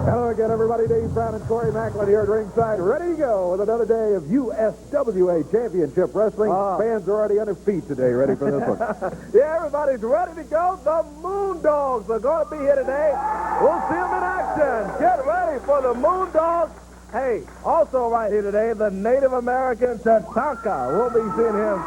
Hello again, everybody. Dave Brown and Corey Macklin here at ringside, ready to go with another day of USWA Championship Wrestling. Fans are already on their feet today, ready for this one. Yeah, everybody's ready to go. The Moondogs are going to be here today. We'll see them in action. Get ready for the Moondogs. Hey, also right here today, the Native American Tatanka. We'll be seeing him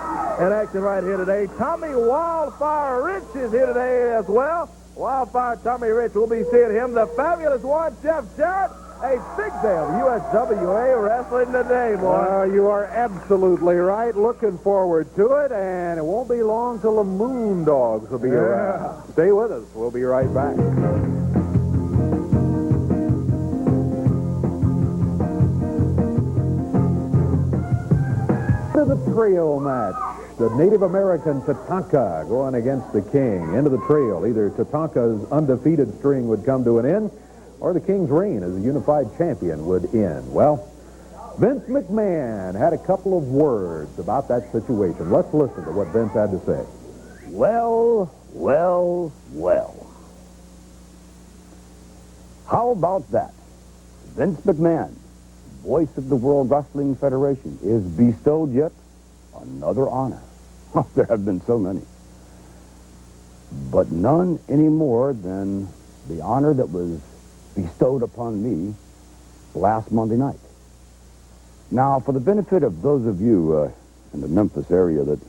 in action right here today. Tommy Wildfire Rich is here today as well. Wildfire Tommy Rich, we'll be seeing him. The fabulous one, Jeff Jarrett. A big day of USWA wrestling today, boy. You are absolutely right. Looking forward to it, and it won't be long till the Moondogs will be around. Stay with us. We'll be right back. To the trio match. The Native American Tatanka going against the King. Into the trail. Either Tatanka's undefeated string would come to an end, or the King's reign as a unified champion would end. Well, Vince McMahon had a couple of words about that situation. Let's listen to what Vince had to say. Well. How about that? Vince McMahon, voice of the World Wrestling Federation, is bestowed yet another honor. There have been so many. But none any more than the honor that was bestowed upon me last Monday night. Now, for the benefit of those of you in the Memphis area that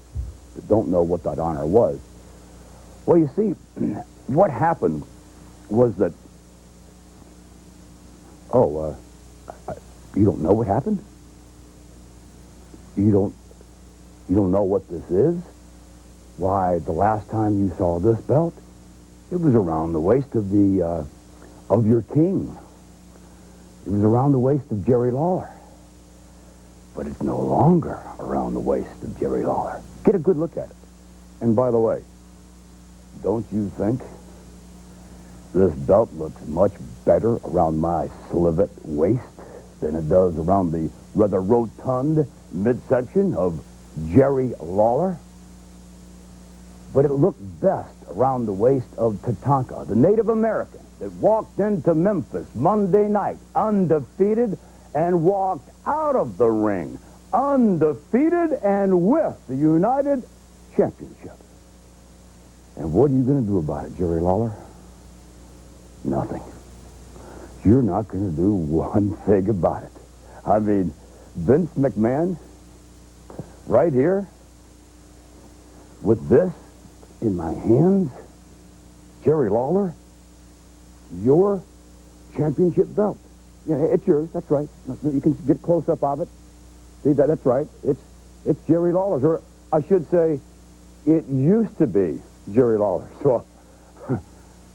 don't know what that honor was, well, you see, what happened was that... you don't know what happened? You don't know what this is? Why, the last time you saw this belt, it was around the waist of your king. It was around the waist of Jerry Lawler. But it's no longer around the waist of Jerry Lawler. Get a good look at it. And by the way, don't you think this belt looks much better around my slivet waist than it does around the rather rotund midsection of Jerry Lawler? But it looked best around the waist of Tatanka, the Native American that walked into Memphis Monday night undefeated and walked out of the ring undefeated and with the United Championship. And what are you going to do about it, Jerry Lawler? Nothing. You're not going to do one thing about it. I mean, Vince McMahon, right here, with this in my hands, Jerry Lawler, your championship belt. Yeah, it's yours, that's right. You can get a close-up of it. See, that's right. It's Jerry Lawler's, or I should say, it used to be Jerry Lawler's. So,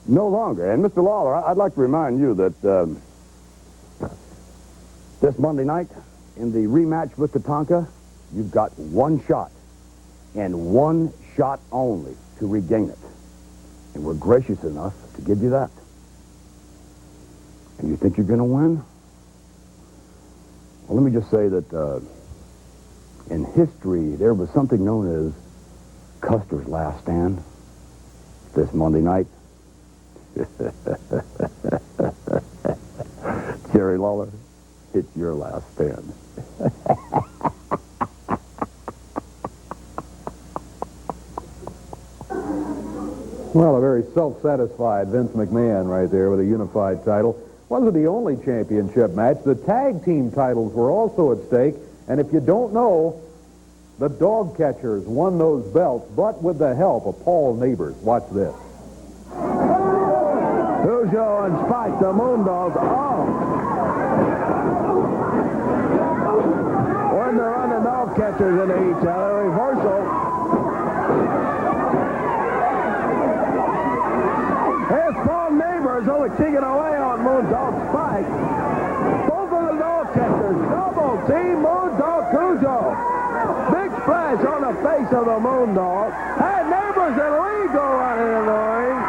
no longer. And Mr. Lawler, I'd like to remind you that this Monday night, in the rematch with Tatanka, you've got one shot, and one shot only, to regain it. And we're gracious enough to give you that. And you think you're going to win? Well, let me just say that in history, there was something known as Custer's Last Stand this Monday night. Jerry Lawler, it's your last stand. Well, a very self-satisfied Vince McMahon right there with a unified title. Wasn't the only championship match. The tag team titles were also at stake. And if you don't know, the Dog Catchers won those belts, but with the help of Paul Neighbors. Watch this. Cujo and Spike, the Moondogs. When they're on the Dog Catchers into each other, reversal. Here's Paul Neighbors over chicken away on Moondog Spike. Both of the Dog Catchers. Double team Moondog Cujo. Big splash on the face of the Moondog. Hey, Neighbors and Lee go running in the ring.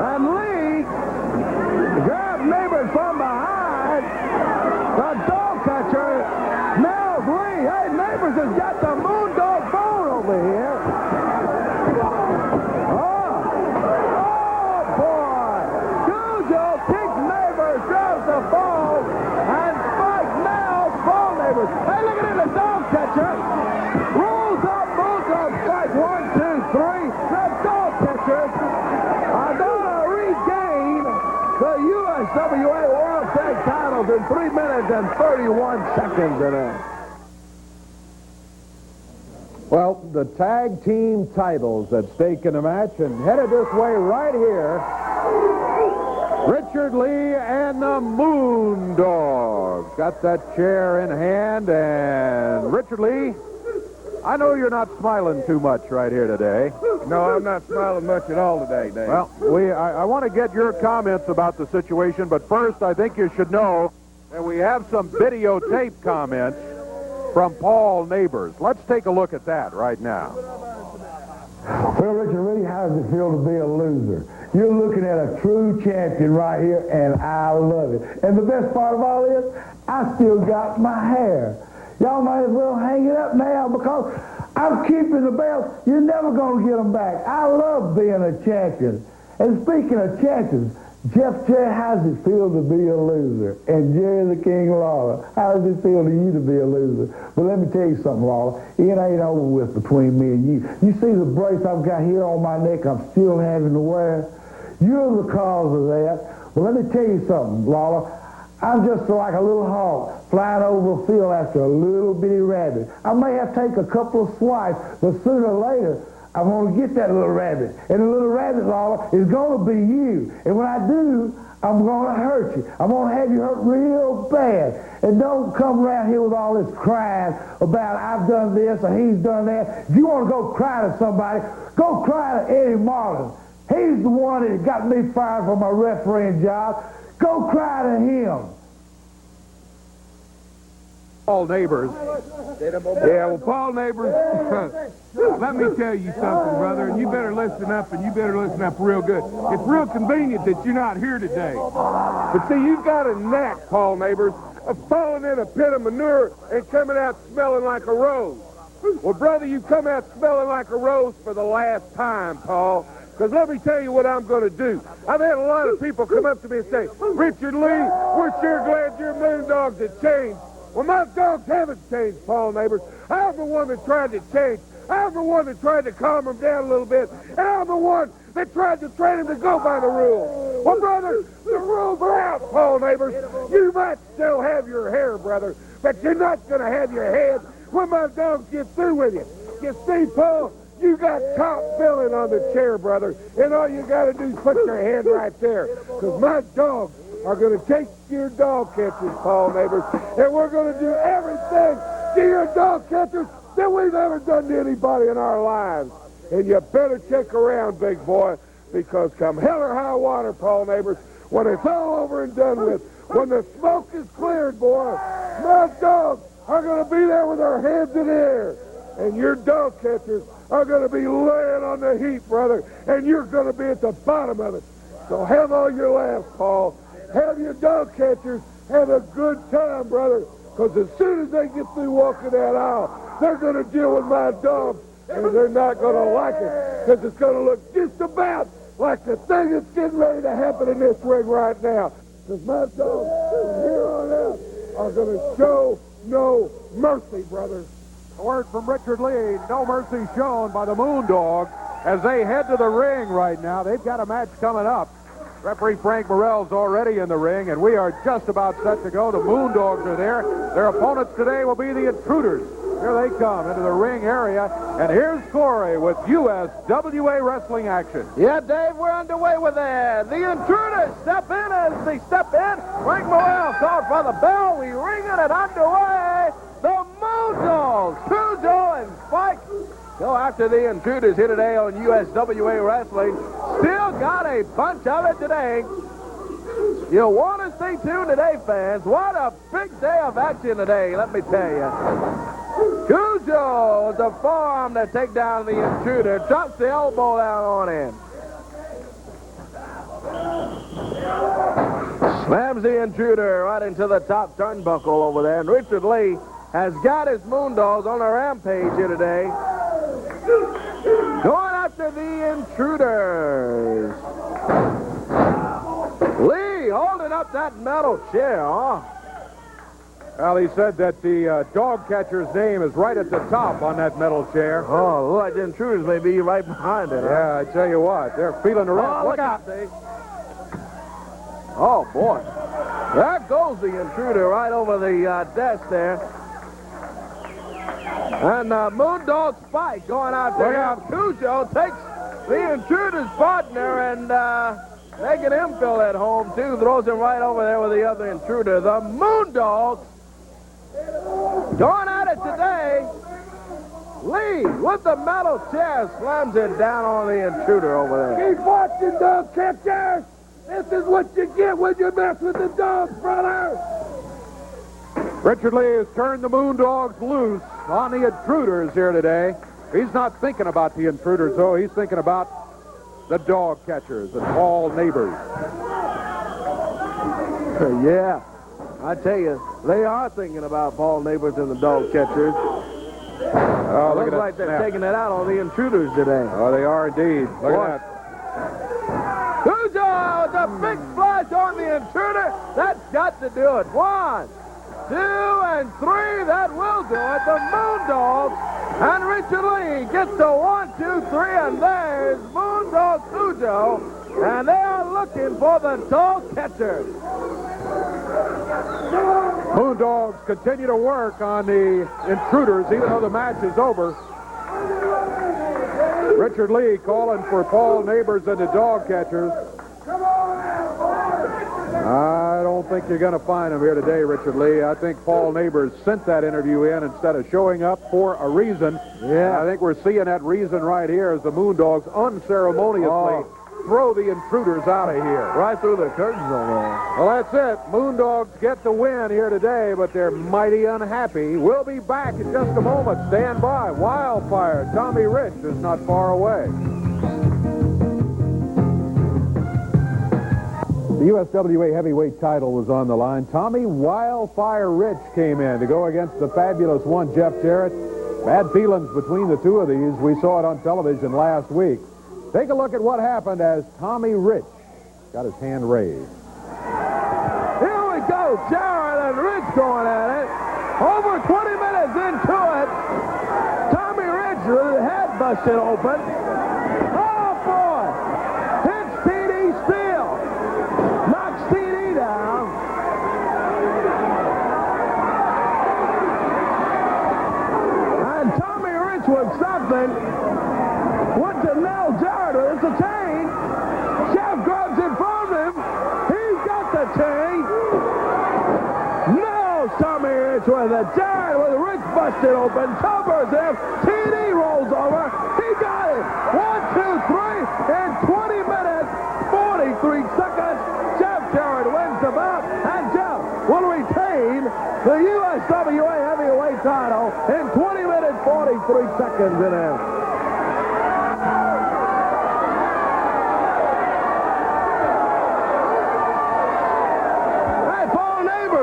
And Lee grabbed Neighbors from behind. The Dog Catcher nails Lee. Hey, Neighbors has got the Moondog bone over here. Oh, boy. 1, 2, 3. The dog catchers are going to regain the USWA World Tag Titles in 3 minutes and 31 seconds today. Well, the tag team titles at stake in the match, and headed this way right here, Richard Lee and the Moondogs. Got that chair in hand, and Richard Lee, I know you're not smiling too much right here today. No, I'm not smiling much at all today, Dave. Well, I want to get your comments about the situation, but first I think you should know that we have some videotape comments from Paul Neighbors. Let's take a look at that right now. Well, Richard, really, how does it feel to be a loser? You're looking at a true champion right here, and I love it. And the best part of all is, I still got my hair. Y'all might as well hang it up now because I'm keeping the belts. You're never going to get them back. I love being a champion. And speaking of champions, Jeff J., how does it feel to be a loser? And Jerry the King Lawler, how does it feel to you to be a loser? But let me tell you something, Lawler. It ain't over with between me and you. You see the brace I've got here on my neck I'm still having to wear? You're the cause of that. Well, let me tell you something, Lawler. I'm just like a little hawk flying over a field after a little bitty rabbit. I may have to take a couple of swipes, but sooner or later, I'm going to get that little rabbit. And the little rabbit, Lawler, is going to be you. And when I do, I'm going to hurt you. I'm going to have you hurt real bad. And don't come around here with all this crying about I've done this or he's done that. If you want to go cry to somebody, go cry to Eddie Martin. He's the one that got me fired from my refereeing job. Go cry to him. Paul Neighbors. Yeah, well, Paul Neighbors, let me tell you something, brother, and you better listen up, and you better listen up real good. It's real convenient that you're not here today. But see, you've got a knack, Paul Neighbors, of falling in a pit of manure and coming out smelling like a rose. Well, brother, you come out smelling like a rose for the last time, Paul. Because let me tell you what I'm going to do. I've had a lot of people come up to me and say, Richard Lee, we're sure glad your Moondogs have changed. Well, my dogs haven't changed, Paul Neighbors. I'm the one that tried to change. I'm the one that tried to calm them down a little bit. And I'm the one that tried to train them to go by the rules. Well, brother, the rules are out, Paul Neighbors. You might still have your hair, brother, but you're not going to have your head when my dogs get through with you. You see, Paul, you got top billing on the chair, brother, and all you got to do is put your hand right there, because my dogs are going to take your dog catchers, Paul Neighbors, and we're going to do everything to your dog catchers that we've ever done to anybody in our lives. And you better check around, big boy, because come hell or high water, Paul Neighbors, when it's all over and done with, when the smoke is cleared, boy, my dogs are going to be there with their heads in the air. And your dog catchers are going to be laying on the heat, brother, and you're going to be at the bottom of it. So have all your laughs, Paul. Have your dog catchers have a good time, brother, because as soon as they get through walking that aisle, they're going to deal with my dogs, and they're not going to like it, because it's going to look just about like the thing that's getting ready to happen in this ring right now. Because my dogs, from here on out, are going to show no mercy, brother. A word from Richard Lee, no mercy shown by the Moondogs as they head to the ring right now. They've got a match coming up. Referee Frank Morrell's already in the ring, and we are just about set to go. The Moondogs are there. Their opponents today will be the Intruders. Here they come into the ring area, and here's Corey with USWA Wrestling action. Yeah, Dave, we're underway with that. The Intruders step in as they step in. Frank Morrell called for the bell. We ring it and underway. The Moondogs, Cujo and Spike, go after the Intruders here today on USWA Wrestling. Still got a bunch of it today. You'll want to stay tuned today, fans. What a big day of action today, let me tell you. Cujo with the forearm to take down the Intruder. Drops the elbow down on him. Slams the Intruder right into the top turnbuckle over there. And Richard Lee has got his Moondogs on a rampage here today. Going after the Intruders. Lee holding up that metal chair, huh? Well, he said that the dog catcher's name is right at the top on that metal chair. Oh, look like the intruders may be right behind it. Yeah, I tell you what, they're feeling the rest. Oh, Look out. Oh, boy. There goes the intruder right over the desk there. And Moondog Spike going out there. Look out. Cujo takes the intruder's partner and making him feel at home, too. Throws him right over there with the other intruder. The Moondogs going at it today. Lee, with the metal chair, slams it down on the intruder over there. Keep watching, dog catchers. This is what you get when you mess with the dogs, brother. Richard Lee has turned the Moondogs loose on the intruders here today. He's not thinking about the intruders, though. He's thinking about the dog catchers and Paul Neighbors. Yeah, I tell you, they are thinking about Paul Neighbors and the dog catchers. Oh, look Looks at like that they're snap. taking it out on the intruders today. Oh, they are indeed. Look What? at that. Cujo, the big splash on the intruder. That's got to do it. 1, 2, and 3. That will do it. The Moondogs and Richard Lee gets to 1, 2, 3, and there's Moondog Cujo, and they are looking for the dog catchers. Moondogs continue to work on the intruders, even though the match is over. Richard Lee calling for Paul Neighbors and the dog catchers. I don't think you're going to find him here today, Richard Lee. I think Paul Neighbors sent that interview in instead of showing up for a reason. Yeah. I think we're seeing that reason right here as the Moondogs unceremoniously throw the intruders out of here. Right through the curtains over there. Well, that's it. Moondogs get the win here today, but they're mighty unhappy. We'll be back in just a moment. Stand by. Wildfire. Tommy Rich is not far away. The USWA heavyweight title was on the line. Tommy Wildfire Rich came in to go against the fabulous one, Jeff Jarrett. Bad feelings between the two of these. We saw it on television last week. Take a look at what happened as Tommy Rich got his hand raised. Here we go. Jarrett and Rich going at it. Over 20 minutes into it. Tommy Rich with his head busted open. Oh, boy. Hits TD Steele. Knocks TD down. And Tommy Rich with something. Went to nail Jarrett. It's a chain. Jeff grabs it from him. He's got the chain. Nails Tommy Rich with it. Jarrett with Rich busted open. Covers him. TD rolls over. He got it. 1, 2, 3. In 20 minutes, 43 seconds, Jeff Jarrett wins the bout. And Jeff will retain the USWA heavyweight title in 20 minutes, 43 seconds in it.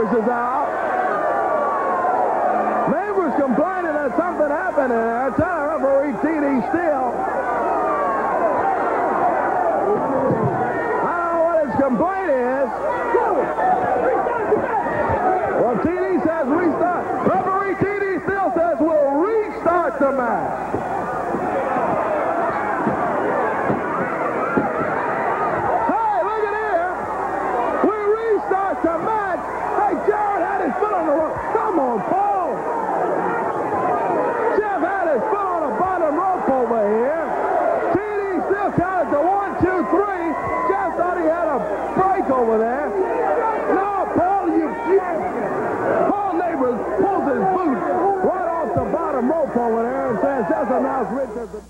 Is out. Neighbors complaining that something happened in there. Tell referee TD Steele. I don't know what his complaint is. Well, TD says restart. Referee TD Steele says we'll restart the match. Hey, look at here. We restart the match. Jarrett had his foot on the rope. Come on, Paul. Jeff had his foot on the bottom rope over here. TD still counted to 1, 2, 3. Jeff thought he had a break over there. No, Paul, Paul Neighbors pulls his boot right off the bottom rope over there and says, just announce Richard.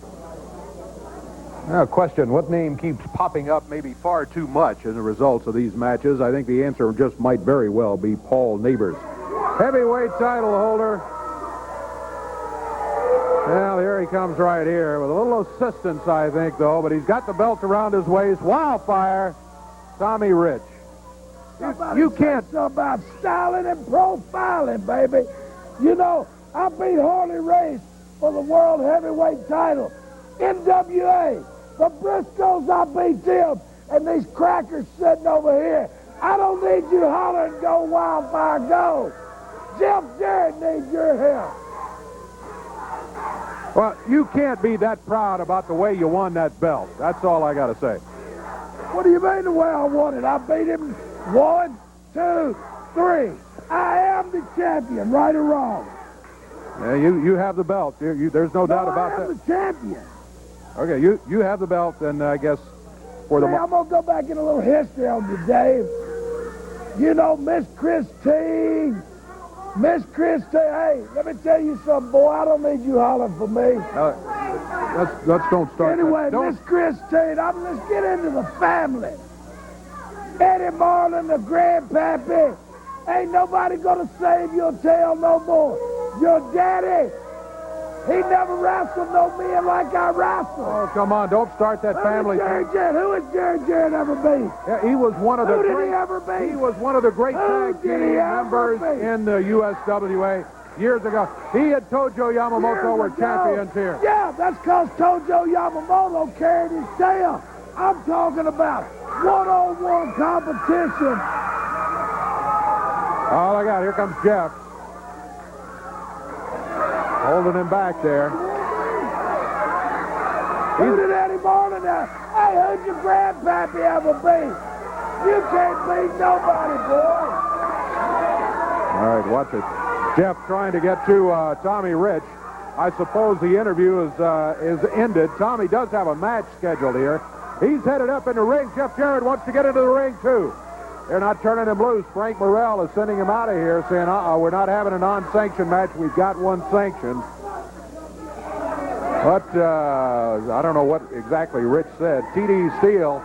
Now, question, what name keeps popping up maybe far too much as a result of these matches? I think the answer just might very well be Paul Neighbors. Heavyweight title holder. Well, here he comes right here with a little assistance, I think, though, but he's got the belt around his waist. Wildfire, Tommy Rich. You can't... about styling and profiling, baby. You know, I beat Harley Race for the world heavyweight title. NWA. The Briscoes, I beat them. And these crackers sitting over here. I don't need you hollering, go Wildfire, go. Jeff Jarrett needs your help. Well, you can't be that proud about the way you won that belt. That's all I got to say. What do you mean the way I won it? I beat him 1, 2, 3. I am the champion, right or wrong. Yeah, you have the belt. There's no doubt about I am that. the champion. Okay, you have the belt, and I guess for the... Hey, I'm going to go back in a little history on you, Dave. You know, Miss Christine. Hey, let me tell you something, boy. I don't need you hollering for me. Let's don't start. Anyway, Don't- Miss Christine, let's get into the family. Eddie Marlin, the grandpappy. Ain't nobody gonna save your tail no more. Your daddy, he never wrestled no men like I wrestled. Oh, come on, don't start that family thing. Who has Jerry Jarrett ever beat? Yeah, he was one of the Who did great... he ever beat? He was one of the great Who tag did team he ever members beat? in the USWA years ago. He and Tojo Yamamoto were Years ago. champions here. Yeah, that's because Tojo Yamamoto carried his tail. I'm talking about one-on-one competition. Oh, look out, here comes Jeff. Holding him back there. Who did Eddie Marlin have? Hey, who'd your grandpappy ever beat? You can't beat nobody, boy. All right, watch it. Jeff trying to get to Tommy Rich. I suppose the interview is ended. Tommy does have a match scheduled here. He's headed up in the ring. Jeff Jarrett wants to get into the ring, too. They're not turning him loose. Frank Morrell is sending him out of here, saying, we're not having a non-sanctioned match. We've got one sanctioned. But I don't know what exactly Rich said. T.D. Steele,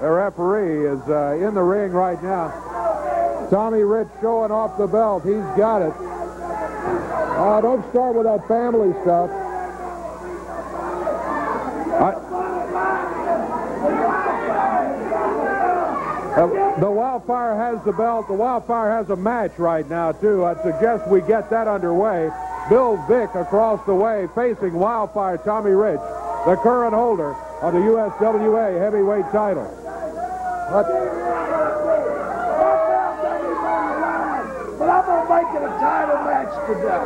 the referee, is in the ring right now. Tommy Rich showing off the belt. He's got it. Don't start with that family stuff. The Wildfire has the belt. The Wildfire has a match right now, too. I'd suggest we get that underway. Bill Vick across the way facing Wildfire Tommy Rich, the current holder of the USWA heavyweight title. But I'm going to make it a title match today.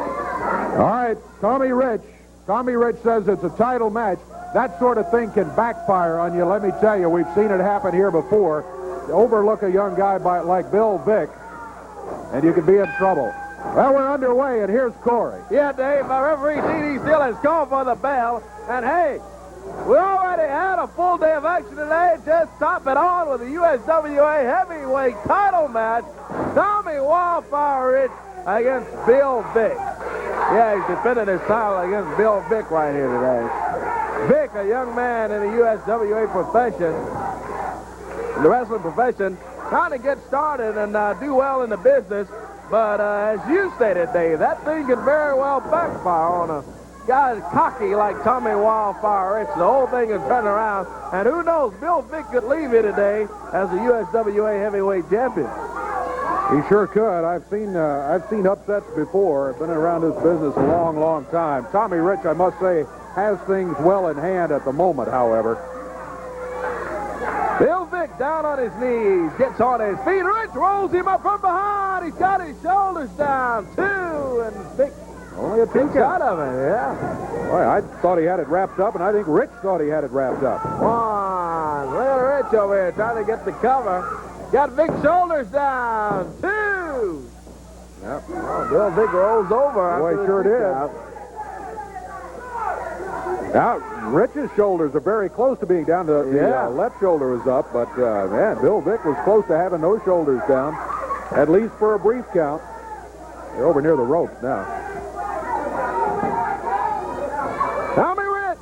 All right, Tommy Rich. Tommy Rich says it's a title match. That sort of thing can backfire on you. Let me tell you, we've seen it happen here before. You overlook a young guy like Bill Vick, and you can be in trouble. Well, we're underway, and here's Corey. Yeah, Dave, my referee T.D. Steele has called for the bell. And, hey, we already had a full day of action today. Just top it on with the USWA heavyweight title match. Tommy Wildfire Rich against Bill Vick. Yeah, he's defending his title against Bill Vick right here today. Vick, a young man in the USWA profession, in the wrestling profession, trying to get started and do well in the business. But as you stated, Dave, that thing could very well backfire on a guy cocky like Tommy Wildfire Rich. The whole thing is turning around. And who knows, Bill Vick could leave here today as the USWA heavyweight champion. He sure could. I've seen upsets before. I've been around this business a long, long time. Tommy Rich, I must say, has things well in hand at the moment, however. Bill Vick down on his knees, gets on his feet. Rich rolls him up from behind. He's got his shoulders down, too. And Vick Only a two out of it, yeah. Boy, I thought he had it wrapped up, and I think Rich thought he had it wrapped up. One. Look at Rich over here trying to get the cover. Got Vick's shoulders down, 2. Yep. Oh, Bill Vick rolls over. Boy, after the sure kick did. out. Now, Rich's shoulders are very close to being down. The left shoulder was up, but, man, Bill Vick was close to having those shoulders down, at least for a brief count. They're over near the ropes now. Tommy Rich.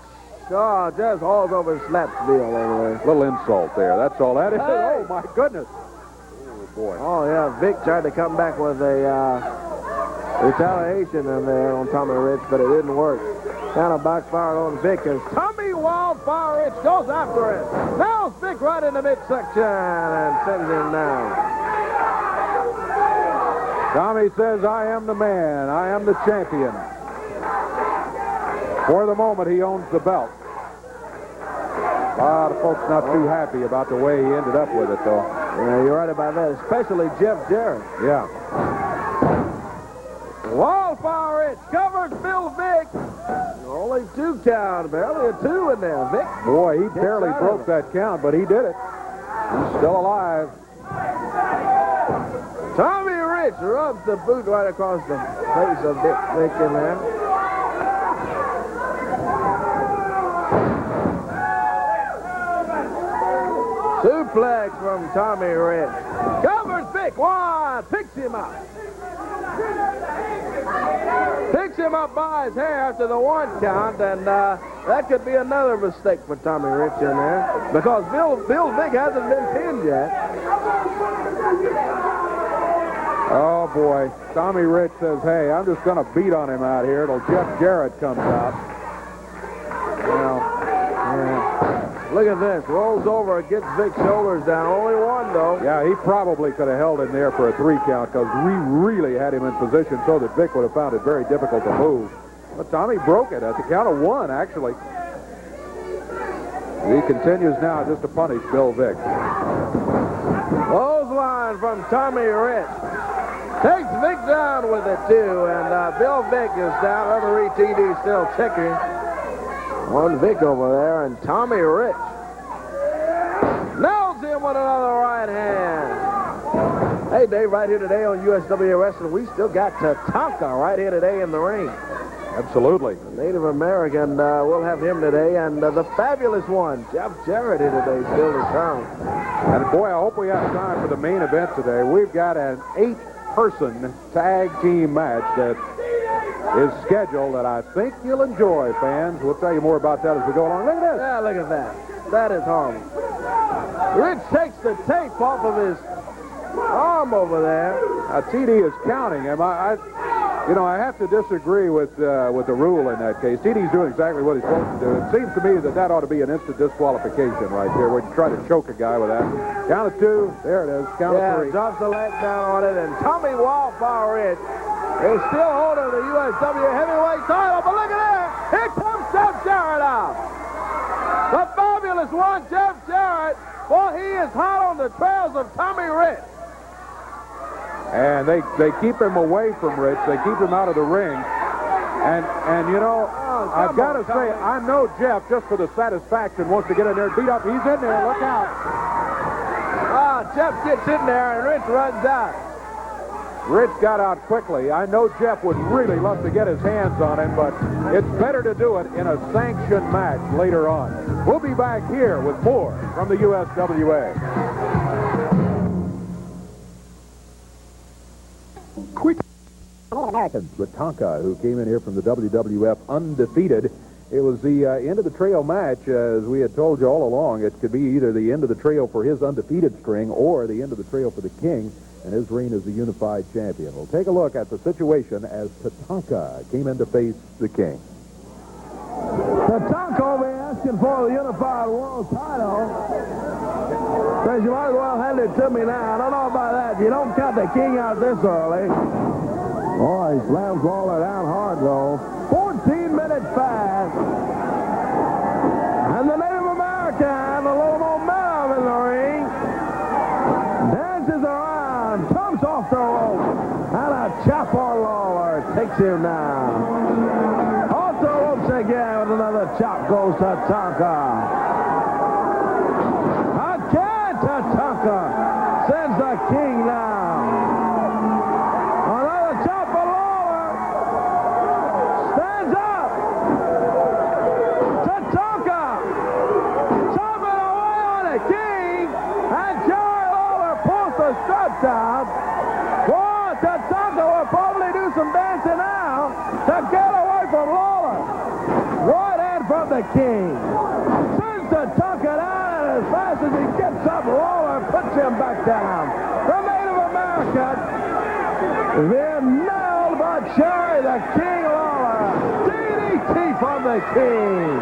Oh, just hauls over his slap Bill over there. Little insult there. That's all that is. Hey. Oh, my goodness. Oh, boy. Oh, yeah, Vick tried to come back with a retaliation in there on Tommy Rich, but it didn't work. Kind of backfired on Vick as Tommy Wildfire Rich goes after it. Now Vick right in the midsection and sends him down. Tommy says, I am the man. I am the champion. For the moment, he owns the belt. A lot of folks not too happy about the way he ended up with it, though. Yeah, you're right about that, especially Jeff Jarrett. Yeah. Wildfire Rich covers Bill Vick. Only 2 count, barely a 2 in there. Vick. Boy, he barely broke that count, but he did it. He's still alive. Tommy Rich rubs the boot right across the face of Vick in there. Suplex from Tommy Rich. Covers Vick. 1. Picks him up. Picks him up by his hair after the 1 count, and that could be another mistake for Tommy Rich in there because Bill Vick hasn't been pinned yet. Oh, boy. Tommy Rich says, hey, I'm just going to beat on him out here till Jeff Jarrett comes out. Well, look at this. Rolls over, gets Vick's shoulders down. Only 1, though. yeah, he probably could have held him there for a 3 count because we really had him in position so that Vick would have found it very difficult to move. But Tommy broke it at the count of 1, actually. He continues now just to punish Bill Vick. Clothesline from Tommy Rich. Takes Vick down with it, too, and Bill Vick is down. Referee TD still checking on Vick over there, and Tommy Rich nails him with another right hand. Hey, Dave, right here today on USWA Wrestling, we still got Tatanka right here today in the ring. Absolutely. The Native American, we'll have him today, and the fabulous one, Jeff Jarrett here today, still to come. And boy, I hope we have time for the main event today. We've got an 8-person tag team match that is scheduled that I think you'll enjoy, fans. We'll tell you more about that as we go along. Look at this. Yeah, look at that. That is horrible. Rich takes the tape off of his arm over there. TD is counting him. I have to disagree with the rule in that case. TD's doing exactly what he's supposed to do. It seems to me that ought to be an instant disqualification right there, where you try to choke a guy with that. Count of 2. There it is. Count of 3. Drops the leg down on it, and Tommy Wildfire Rich is still holding the USWA heavyweight title. But look at that! Here comes Jeff Jarrett out. The fabulous one, Jeff Jarrett. Boy, he is hot on the trails of Tommy Rich. And they keep him away from Rich. They keep him out of the ring. And I've got to say, I know Jeff, just for the satisfaction, wants to get in there and beat up. He's in there. Look out. Jeff gets in there, and Rich runs out. Rich got out quickly. I know Jeff would really love to get his hands on him, but it's better to do it in a sanctioned match later on. We'll be back here with more from the USWA. Quick. Americans. Tatanka, who came in here from the WWF undefeated. It was the end of the trail match, as we had told you all along. It could be either the end of the trail for his undefeated string or the end of the trail for the King and his reign as the unified champion. We'll take a look at the situation as Tatanka came in to face the King. Tatanka will be asking for the unified world title. Says you might as well hand it to me now. I don't know about that. You don't count the King out this early. Oh, he slams Lawler down hard, though. 14-minute fast. And the Native American, a little momentum in the ring. Dances around, comes off the rope. And a chop on Lawler. Takes him down. Off the ropes again with another chop goes to Tatanka. Again, Tatanka sends the King down. Down. Boy, Tatanka will probably do some dancing now to get away from Lawler. Right hand from the King. Sends Tatanka down, and as fast as he gets up, Lawler puts him back down. The Native American being nailed by Cherry, the King Lawler. DDT from the King.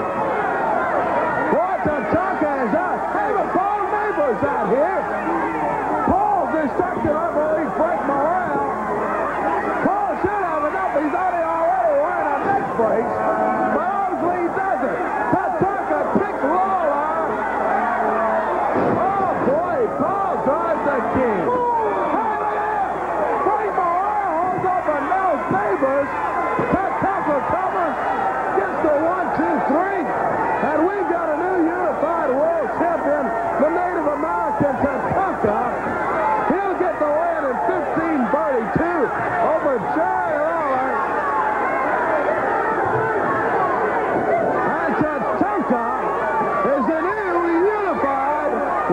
Boy, Tatanka is out. Hey, but Paul Neighbors out here. Distracted referee Frank Morrell. Paul should have enough. He's already wearing a neck brace. But obviously he doesn't. Tatanka kicks Lawler. Oh boy, Paul drives the King. Hey, look at that. Frank Morrell holds up a nose neighbor.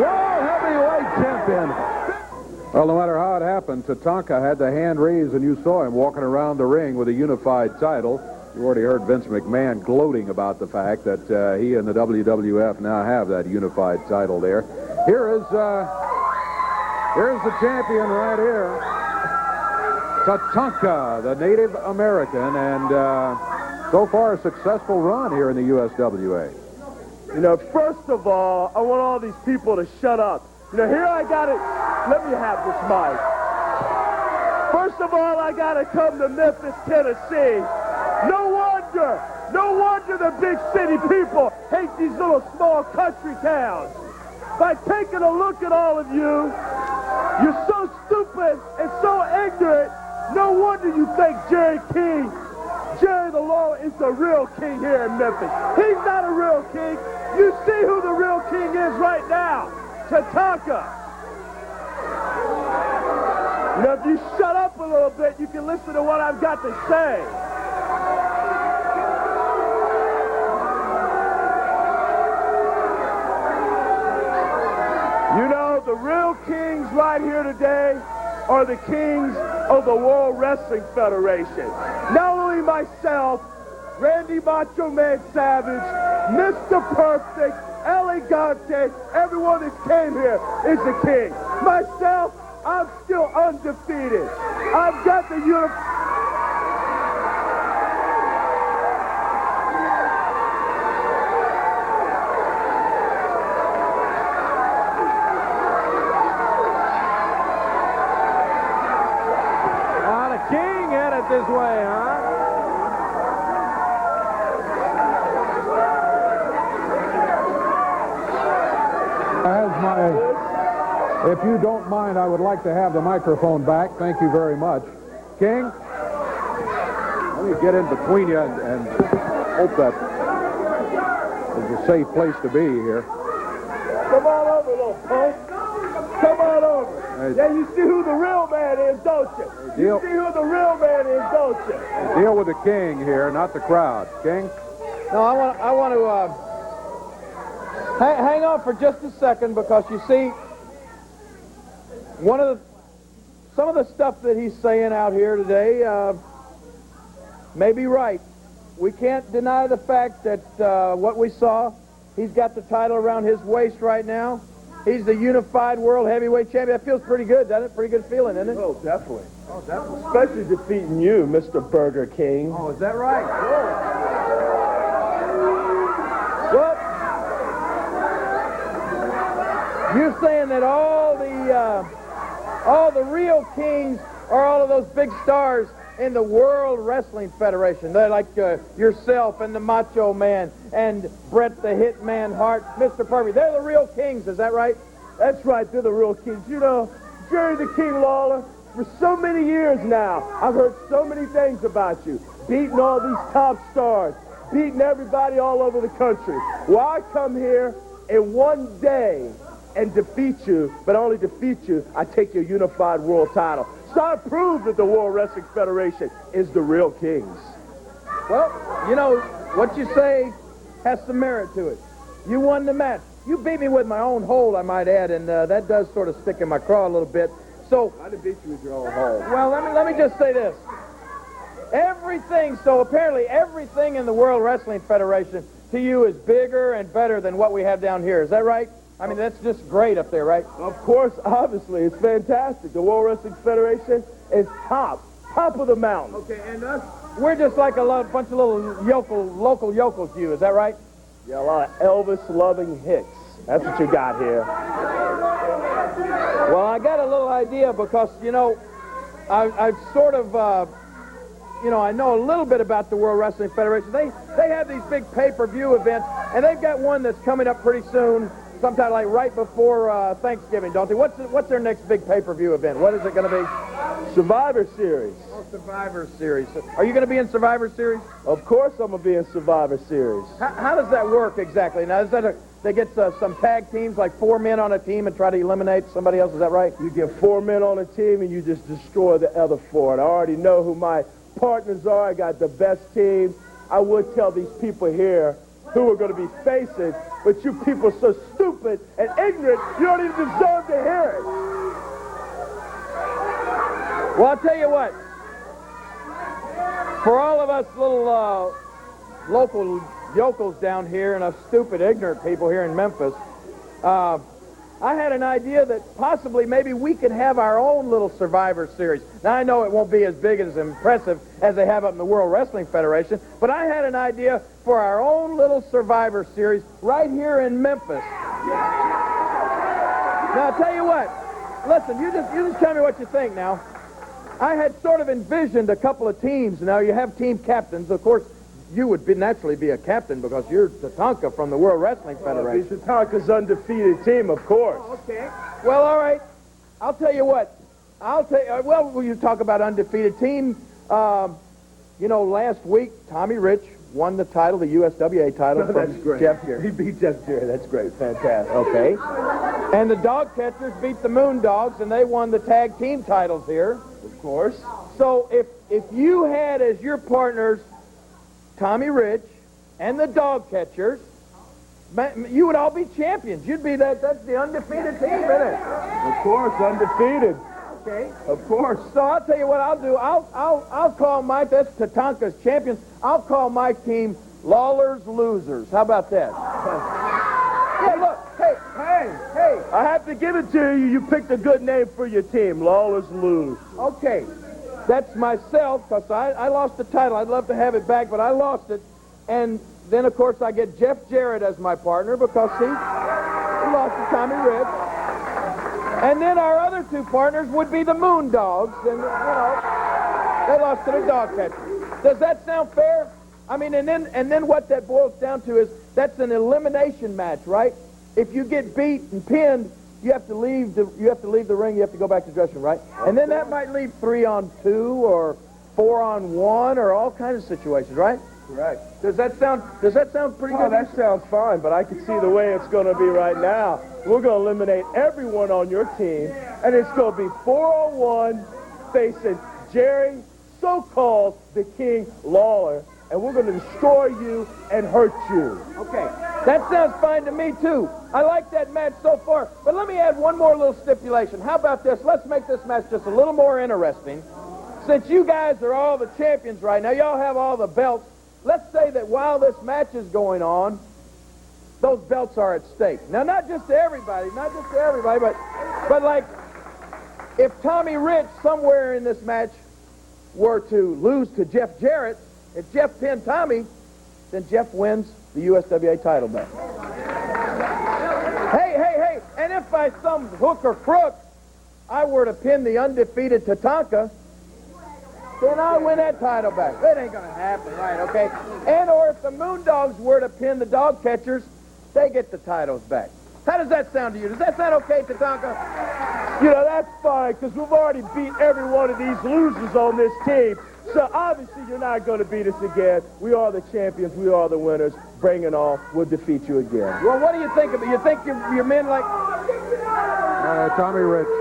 World Heavyweight Champion. Well, no matter how it happened, Tatanka had the hand raised, and you saw him walking around the ring with a unified title. You already heard Vince McMahon gloating about the fact that he and the WWF now have that unified title there. Here's the champion right here, Tatanka, the Native American, and so far a successful run here in the USWA. You know, first of all, I want all these people to shut up. You know, here I got it. Let me have this mic. First of all, I got to come to Memphis, Tennessee. No wonder the big city people hate these little small country towns. By taking a look at all of you, you're so stupid and so ignorant. No wonder you think Jerry the Law is the real king here in Memphis. He's not a real king. You see who the real king is right now. Tatanka. You know, if you shut up a little bit, you can listen to what I've got to say. You know, the real kings right here today are the kings of the World Wrestling Federation. Not only myself, Randy Macho Man Savage, Mr. Perfect, Elegante, everyone that came here is the king. Myself, I'm still undefeated. I've got the king headed this way, huh? If you don't mind, I would like to have the microphone back. Thank you very much. King, let me get in between you and hope that is a safe place to be here. Come on over, little punk. Come on over. Yeah, you see who the real man is, don't you? You see who the real man is, don't you? Deal with the king here, not the crowd. King? No, I want to hang on for just a second, because you see, some of the stuff that he's saying out here today may be right. We can't deny the fact that what we saw, he's got the title around his waist right now. He's the unified world heavyweight champion. That feels pretty good, doesn't it? Pretty good feeling, isn't it? Oh, definitely. Oh, definitely. Especially defeating you, Mr. Burger King. Oh, is that right? Well, you're saying that all the real kings are all of those big stars in the World Wrestling Federation. They're like yourself and the Macho Man and Bret the Hitman Hart, Mr. Perfect. They're the real kings, is that right? That's right, they're the real kings. You know, Jerry the King Lawler, for so many years now, I've heard so many things about you. Beating all these top stars, beating everybody all over the country. Well, I come here in one day and defeat you, but only defeat you, I take your unified world title. So I prove that the World Wrestling Federation is the real kings. Well, you know, what you say has some merit to it. You won the match. You beat me with my own hold, I might add, and that does sort of stick in my craw a little bit. So I didn't beat you with your own hold. Well, let me just say this. Apparently everything in the World Wrestling Federation to you is bigger and better than what we have down here. Is that right? I mean, that's just great up there, right? Of course, obviously, it's fantastic. The World Wrestling Federation is top of the mountain. Okay, and we're just like bunch of little local yokels to you. Is that right? Yeah, a lot of Elvis-loving hicks. That's what you got here. Well, I got a little idea because, you know, I've sort of, I know a little bit about the World Wrestling Federation. They have these big pay-per-view events, and they've got one that's coming up pretty soon, sometime like right before Thanksgiving, don't they? What's their next big pay-per-view event? What is it going to be? Survivor Series. Oh, Survivor Series. Are you going to be in Survivor Series? Of course I'm going to be in Survivor Series. How does that work exactly? Now, is that they get some tag teams, like 4 men on a team, and try to eliminate somebody else? Is that right? You get 4 men on a team, and you just destroy the other 4. And I already know who my partners are. I got the best team. I would tell these people here who are going to be facing, but you people are so stupid and ignorant, you don't even deserve to hear it. Well, I'll tell you what. For all of us little local yokels down here and us stupid, ignorant people here in Memphis, I had an idea that possibly maybe we could have our own little Survivor Series. Now, I know it won't be as big and as impressive as they have up in the World Wrestling Federation, but I had an idea for our own little Survivor Series right here in Memphis. Now, I'll tell you what. Listen, you just tell me what you think now. I had sort of envisioned a couple of teams. Now, you have team captains. Of course, you would naturally be a captain because you're Tatanka from the World Wrestling Federation. Well, Tatanka's undefeated team, of course. Oh, okay. Well, all right. I'll tell you what. Well, you talk about undefeated team. Last week, Tommy Rich won the title, the USWA title from Jeff Jarrett. He beat Jeff Jarrett. That's great. Fantastic. Okay. And the Dog Catchers beat the Moon Dogs, and they won the tag team titles here. Of course. So if you had as your partners Tommy Rich and the Dog Catchers, you would all be champions. You'd be that's the undefeated team, isn't it? Of course, undefeated. Okay. Of course. So I'll tell you what I'll do. I'll call that's Tatanka's champions. I'll call my team Lawler's Losers. How about that? Yeah, look. Hey. I have to give it to you. You picked a good name for your team. Lawler's Lose. Okay. That's myself, because I lost the title. I'd love to have it back, but I lost it. And then, of course, I get Jeff Jarrett as my partner because he lost to Tommy Rich. And then our other two partners would be the Moon Dogs. And, they lost to the Dog Catchers. Does that sound fair? I mean, and then what that boils down to is that's an elimination match, right? If you get beat and pinned, you have to leave the ring. You have to go back to the dressing room, right? And then that might leave 3-on-2 or 4-on-1 or all kinds of situations, right? Correct. Does that sound pretty good? Oh, that sounds fine, but I can see the way it's going to be right now. We're going to eliminate everyone on your team, and it's going to be 4-on-1 facing Jerry, so-called the King Lawler, and we're going to destroy you and hurt you. Okay. That sounds fine to me, too. I like that match so far. But let me add one more little stipulation. How about this? Let's make this match just a little more interesting. Since you guys are all the champions right now, y'all have all the belts, let's say that while this match is going on, those belts are at stake. Now, not just to everybody, but like, if Tommy Rich somewhere in this match were to lose to Jeff Jarrett, if Jeff pinned Tommy, then Jeff wins the USWA title back. Hey, and if by some hook or crook I were to pin the undefeated Tatanka, then I win that title back. That ain't gonna happen, right, okay? And or if the Moon Dogs were to pin the Dog Catchers, they get the titles back. How does that sound to you? Does that sound okay, Tatanka? That's fine, because we've already beat every one of these losers on this team. So obviously you're not going to beat us again. We are the champions. We are the winners. Bring it on. We'll defeat you again. Well, what do you think of it? You think your men like... Tommy Rich. This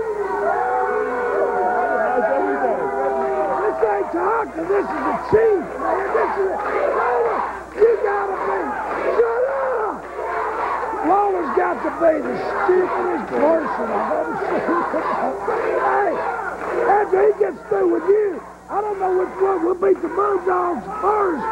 ain't talking. This is a chief, man. This is you gotta be. Shut up. Lawler's got to be the stupidest person I've ever seen. Hey, after he gets through with you, I don't know which one. We'll beat the Moon Dogs first,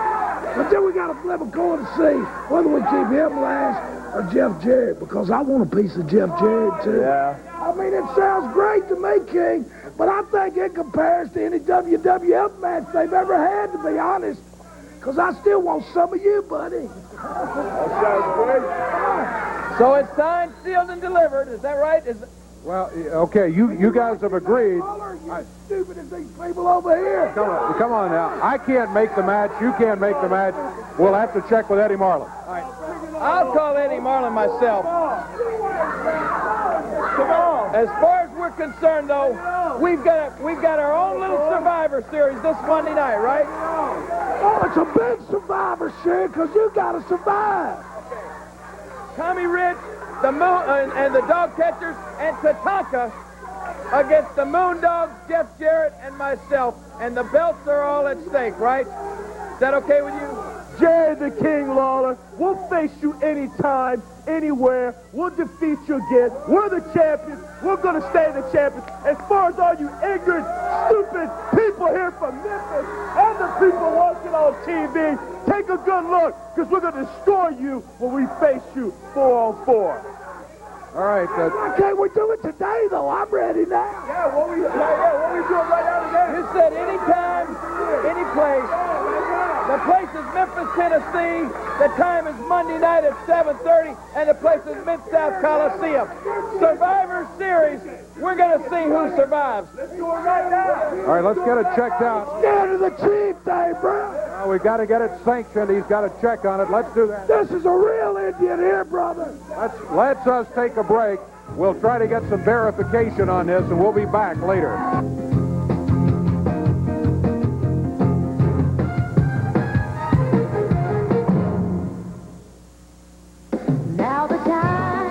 but then we got to flip a coin to see whether we keep him last or Jeff Jarrett, because I want a piece of Jeff Jarrett too. Yeah. I mean, it sounds great to me, King, but I think it compares to any WWF match they've ever had, to be honest, because I still want some of you, buddy. That sounds great. So it's signed, sealed, and delivered. Is that right? Well, okay, you guys have agreed. You stupid as these people over here. Come on now. I can't make the match. You can't make the match. We'll have to check with Eddie Marlin. All right. I'll call Eddie Marlin myself. Come on. As far as we're concerned, though, we've got our own little Survivor Series this Monday night, right? Oh, it's a big Survivor Series because you got to survive. Tommy Rich, the Moon and the Dog Catchers, and Tatanka against the Moon Dogs, Jeff Jarrett, and myself. And the belts are all at stake, right? Is that okay with you? Jerry the King Lawler. We'll face you anytime, anywhere. We'll defeat you again. We're the champions. We're going to stay the champions. As far as all you ignorant, stupid people here from Memphis and the people watching on TV, take a good look, because we're going to destroy you when we face you 4-on-4. All right. Why can't we do it today, though? I'm ready now. Yeah, what we doing right now today? You said anytime, any place. The place is Memphis, Tennessee. The time is Monday night at 7:30, and the place is Mid-South Coliseum. Survivor Series, we're going to see who survives. Let's do it right now. All right, let's get it checked out. Scared of the chief, Dave Brown. We've got to get it sanctioned. He's got to check on it. Let's do that. This is a real Indian here, brother. Let's us take a break. We'll try to get some verification on this, and we'll be back later. Now the time.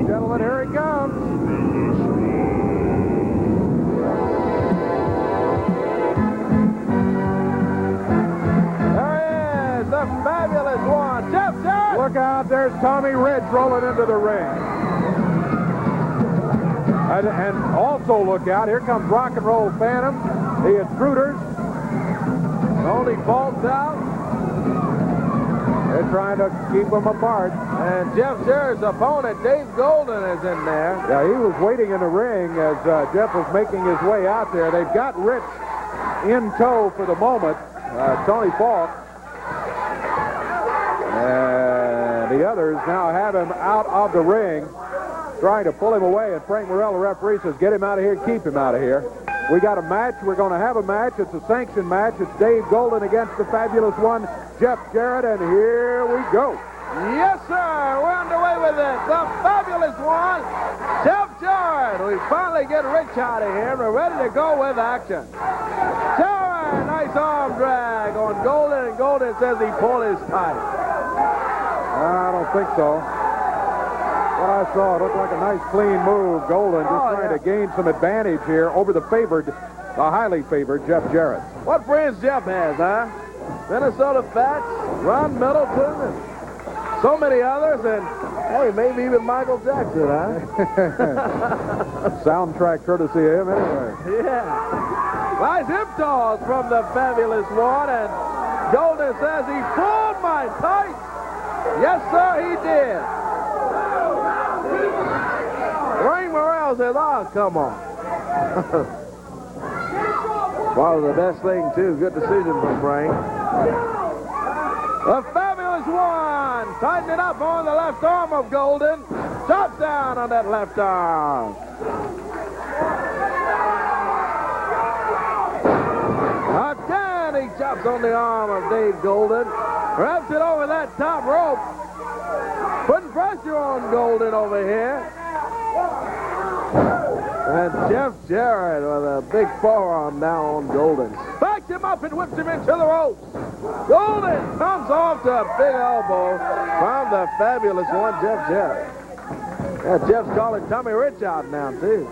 Gentlemen, here he comes. There he is, the fabulous one, Jeff Jarrett. Look out, there's Tommy Ridge rolling into the ring. And also look out, here comes Rock and Roll Phantom, the Intruders. Tony Bolt's out. They're trying to keep them apart. And Jeff Jarrett's opponent, Dave Golden, is in there. Yeah, he was waiting in the ring as Jeff was making his way out there. They've got Rich in tow for the moment, Tony Falk. And the others now have him out of the ring, trying to pull him away. And Frank Morrell, the referee, says, get him out of here, keep him out of here. We got a match. We're going to have a match. It's a sanctioned match. It's Dave Golden against the fabulous one, Jeff Jarrett, and here we go. Yes, sir. We're underway with it. The fabulous one, Jeff Jarrett. We finally get Rich out of here, and we're ready to go with action. Jarrett, nice arm drag on Golden, and Golden says he pulled his tight. I don't think so. What I saw, it looked like a nice, clean move. Golden just trying to gain some advantage here over the highly favored Jeff Jarrett. What friends Jeff has, huh? Minnesota Fats, Ron Middleton, and so many others, and hey, maybe even Michael Jackson, huh? Soundtrack courtesy of him, anyway. Yeah. Nice hip toss from the fabulous one, and Golden says he pulled my tights. Yes, sir, he did. Frank Morrell says, oh, come on. Probably the best thing, too. Good decision from Frank. The fabulous one. Tighten it up on the left arm of Golden. Chop down on that left arm. Again, he chops on the arm of Dave Golden. Wraps it over that top rope. Putting pressure on Golden over here. And Jeff Jarrett with a big forearm now on Golden. Backs him up and whips him into the ropes. Golden comes off to a big elbow from the fabulous one, Jeff Jarrett. Yeah, Jeff's calling Tommy Rich out now, too.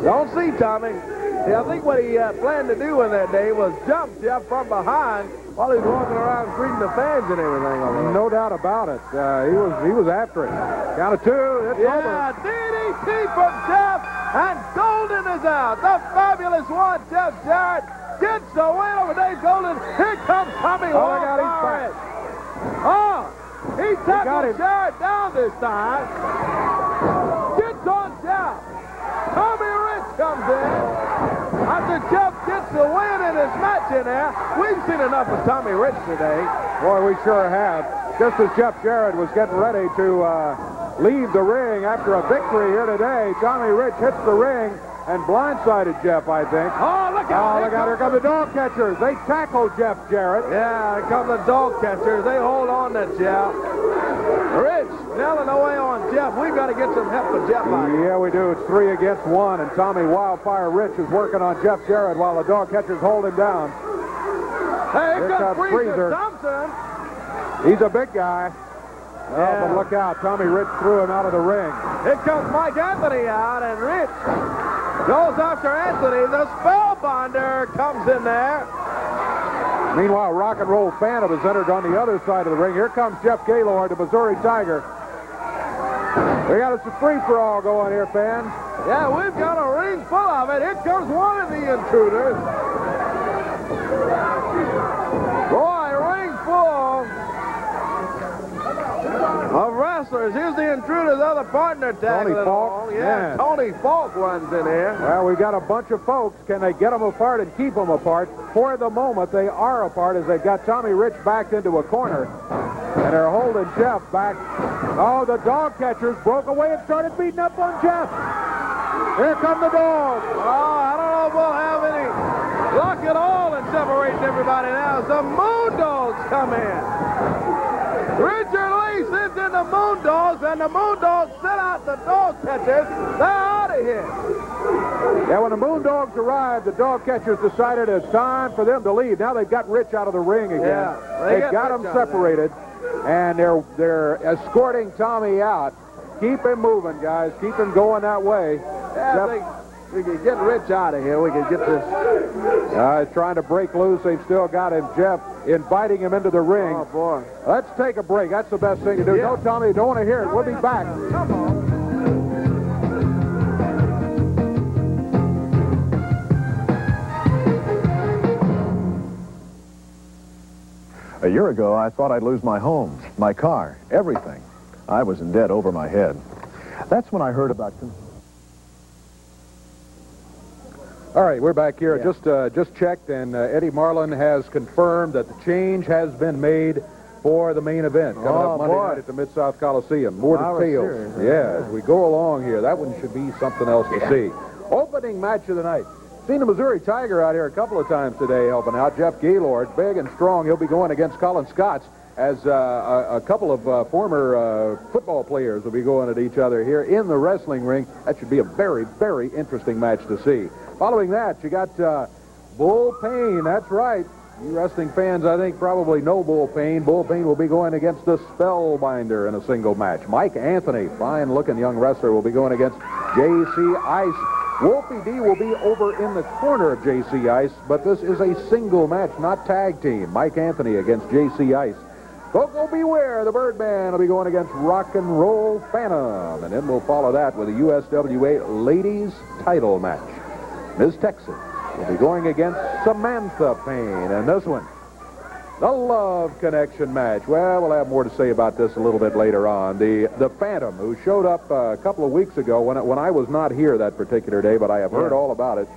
Don't see Tommy. See, I think what he planned to do in that day was jump Jeff from behind while he's walking around greeting the fans and everything. No doubt about it. He was after it. Count of two. It's over. Yeah, DDT from Jeff, and Golden is out. The fabulous one, Jeff Jarrett, gets the win over Dave Golden. Here comes Tommy. Oh, look out, he's back. Oh, he tackled Jarrett down this time. Gets on Jeff. Tommy Rich comes in. After Jeff gets the win in his match in there, we've seen enough of Tommy Rich today. Boy, we sure have. Just as Jeff Jarrett was getting ready to leave the ring after a victory here today, Tommy Rich hits the ring and blindsided Jeff, I think. Oh, look out. Oh, look out. Here come the dog catchers. They tackle Jeff Jarrett. Yeah, here come the dog catchers. They hold on to Jeff. Rich nailing away on Jeff. We've got to get some help with Jeff out here. Yeah, we do. It's 3 against 1, and Tommy Wildfire Rich is working on Jeff Jarrett while the dog catchers hold him down. Hey, here Here comes comes Freezer Freezer. Thompson. He's a big guy. Oh, Yeah. but look out. Tommy Rich threw him out of the ring. Here comes Mike Anthony out, and Rich goes after Anthony. The Spellbinder comes in there. Meanwhile, Rock and Roll Phantom has entered on the other side of the ring. Here comes Jeff Gaylord, the Missouri Tiger. We got a free-for-all going here, fans. Yeah, we've got a ring full of it. Here comes one of the intruders. Boy, ring full of wrestlers. Here's the intruder's other partner tagging Tony Falk? along. Yeah, Yeah. Tony Falk runs in here. Well, we've got a bunch of folks. Can they get them apart and keep them apart? For the moment, they are apart as they've got Tommy Rich backed into a corner. And they're holding Jeff back. Oh, the dog catchers broke away and started beating up on Jeff. Here come the dogs. Oh, I don't know if we'll have any luck at all in separating everybody now as the Moondogs come in. Richard Lee sends in the Moondogs, and the Moondogs set out the dog catchers. They're out of here. Yeah, when the Moondogs arrived, the dog catchers decided it's time for them to leave. Now they've got Rich out of the ring again. Yeah, they've got him separated, and they're escorting Tommy out. Keep him moving, guys. Keep him going that way. Yeah, we can get Rich out of here. We can get this. He's trying to break loose. They've still got him. Jeff inviting him into the ring. Oh, boy. Let's take a break. That's the best thing to do. Yeah. No, Tommy, don't want to hear it. We'll be back. Come on. A year ago, I thought I'd lose my home, my car, everything. I was in debt over my head. That's when I heard about... All right, we're back here. Just checked, and Eddie Marlin has confirmed that the change has been made for the main event coming up Monday night at the Mid-South Coliseum. More details. Yeah, as we go along here, that one should be something else to see. Opening match of the night. Seen the Missouri Tiger out here a couple of times today helping out. Jeff Gaylord, big and strong. He'll be going against Colin Scotts as a couple of former football players will be going at each other here in the wrestling ring. That should be a very, very interesting match to see. Following that, you got Bull Payne. That's right. You wrestling fans, I think, probably know Bull Payne. Bull Payne will be going against the Spellbinder in a single match. Mike Anthony, fine-looking young wrestler, will be going against J.C. Ice. Wolfie D will be over in the corner of J.C. Ice, but this is a single match, not tag team. Mike Anthony against J.C. Ice. Coco Beware, the Birdman, will be going against Rock and Roll Phantom. And then we'll follow that with a USWA ladies title match. Ms. Texas will be going against Samantha Payne. And this one, the Love Connection match. Well, we'll have more to say about this a little bit later on. The Phantom, who showed up a couple of weeks ago when I was not here that particular day, but I have heard all about it.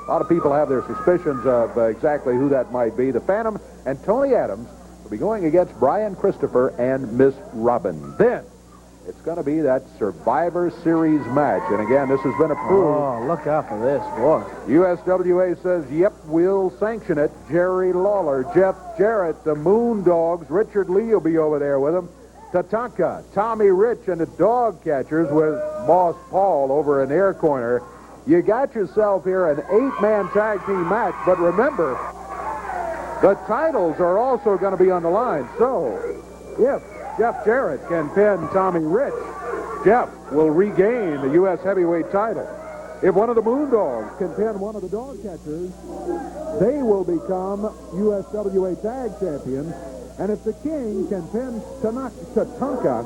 A lot of people have their suspicions of exactly who that might be. The Phantom and Tony Adams will be going against Brian Christopher and Miss Robin. Then it's going to be that Survivor Series match. And again, this has been approved. Oh, look out for this, boy. USWA says, yep, we'll sanction it. Jerry Lawler, Jeff Jarrett, the Moondogs, Richard Lee will be over there with them. Tatanka, Tommy Rich, and the Dog Catchers with Boss Paul over in Air Corner. You got yourself here an 8-man tag team match, but remember, the titles are also going to be on the line. So, if Jeff Jarrett can pin Tommy Rich, Jeff will regain the U.S. heavyweight title. If one of the Moondogs can pin one of the dog catchers, they will become USWA tag champions. And if the King can pin Tatanka,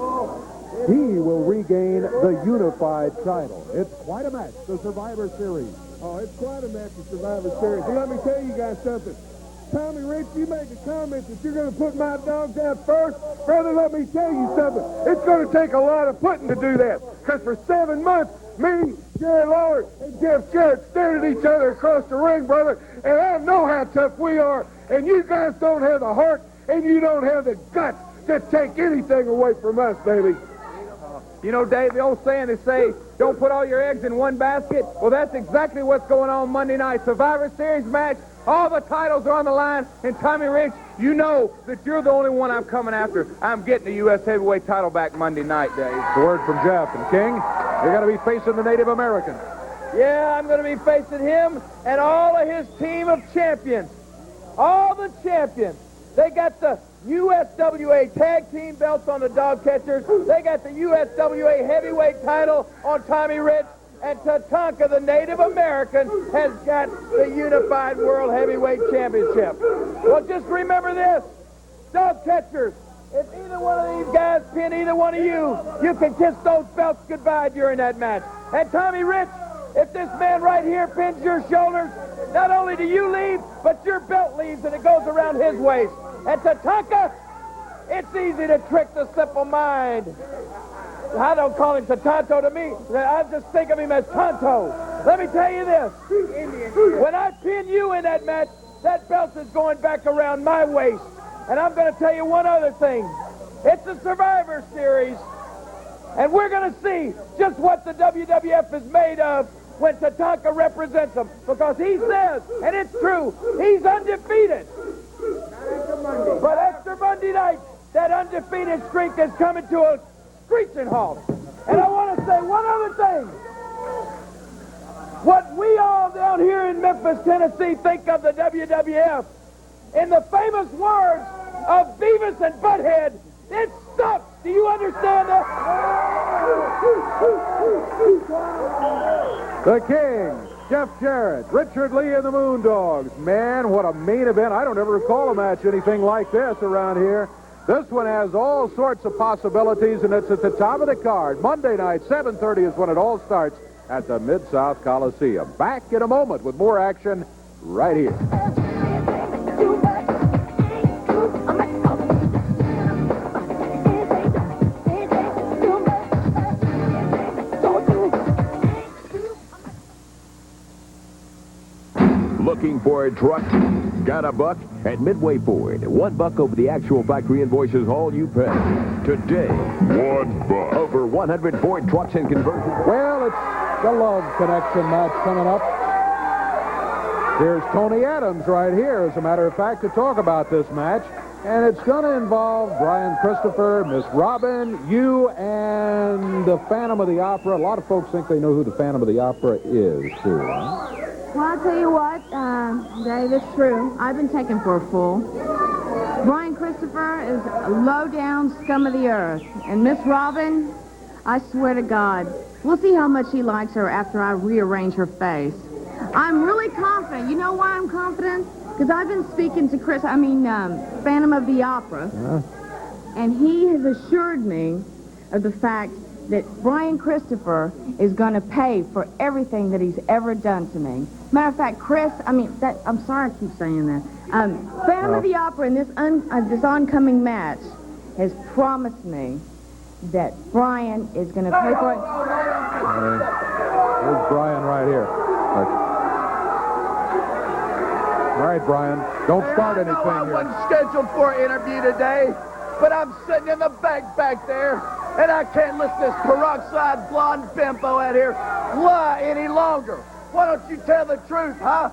he will regain the unified title. It's quite a match, the Survivor Series. Oh, it's quite a match, the Survivor Series. And let me tell you guys something. Tommy Rich, you make a comment that you're going to put my dogs out first. Brother, let me tell you something. It's going to take a lot of putting to do that. Because for 7 months, me, Jerry Lawler, and Jeff Jarrett stared at each other across the ring, brother. And I know how tough we are. And you guys don't have the heart, and you don't have the guts to take anything away from us, baby. You know, Dave, the old saying, they say, don't put all your eggs in one basket. Well, that's exactly what's going on Monday night. Survivor Series match. All the titles are on the line. And Tommy Rich, you know that you're the only one I'm coming after. I'm getting the U.S. heavyweight title back Monday night, Dave. The word from Jeff. And King, you're going to be facing the Native Americans. Yeah, I'm going to be facing him and all of his team of champions. All the champions. They got the USWA tag team belts on the dog catchers. They got the USWA heavyweight title on Tommy Rich. And Tatanka, the Native American, has got the Unified World Heavyweight Championship. Well, just remember this. Dog catchers, if either one of these guys pin either one of you, you can kiss those belts goodbye during that match. And Tommy Rich, if this man right here pins your shoulders, not only do you leave, but your belt leaves and it goes around his waist. And Tatanka, it's easy to trick the simple mind. I don't call him Tatanto to me. I just think of him as Tonto. Let me tell you this. When I pin you in that match, that belt is going back around my waist. And I'm going to tell you one other thing. It's a Survivor Series. And we're going to see just what the WWF is made of when Tatanka represents them. Because he says, and it's true, he's undefeated. But after Monday night, that undefeated streak is coming to a screeching halt. And I want to say one other thing. What we all down here in Memphis, Tennessee think of the WWF, in the famous words of Beavis and Butthead, it sucks. Do you understand that? The King, Jeff Jarrett, Richard Lee and the Moondogs. Man, what a main event. I don't ever recall a match anything like this around here. This one has all sorts of possibilities, and it's at the top of the card. Monday night, 7:30 is when it all starts at the Mid-South Coliseum. Back in a moment with more action right here. Looking for a truck? Got a buck? At Midway Ford, $1 over the actual factory invoice is all you pay. Today, $1. Over 100 Ford trucks and conversions. Well, it's the Love Connection match coming up. Here's Tony Adams right here, as a matter of fact, to talk about this match. And it's going to involve Brian Christopher, Miss Robin, you, and the Phantom of the Opera. A lot of folks think they know who the Phantom of the Opera is, too. Huh? Well, I'll tell you what, Dave, it's true. I've been taken for a fool. Brian Christopher is a low-down scum of the earth. And Miss Robin, I swear to God, we'll see how much he likes her after I rearrange her face. I'm really confident. You know why I'm confident? Because I've been speaking to Phantom of the Opera. And he has assured me of the fact that Brian Christopher is going to pay for everything that he's ever done to me. Matter of fact, I'm sorry I keep saying that. Phantom of the Opera in this oncoming match has promised me that Brian is going to pay for it. Here's Brian right here. All right, Brian, don't start anything here. I wasn't scheduled for an interview today, but I'm sitting in the back there. And I can't listen to this peroxide blonde bimbo out here lie any longer. Why don't you tell the truth, huh?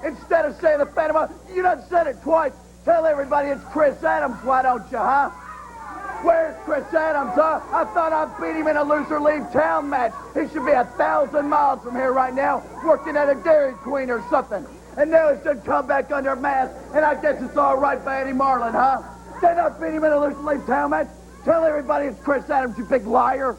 Instead of saying the Phantom, you done said it twice. Tell everybody it's Chris Adams, why don't you, huh? Where's Chris Adams, huh? I thought I beat him in a loser leave town match. He should be 1,000 miles from here right now, working at a Dairy Queen or something. And now he should come back under mask, and I guess it's all right by Eddie Marlin, huh? Did I beat him in a loser leave town match? Tell everybody it's Chris Adams, you big liar.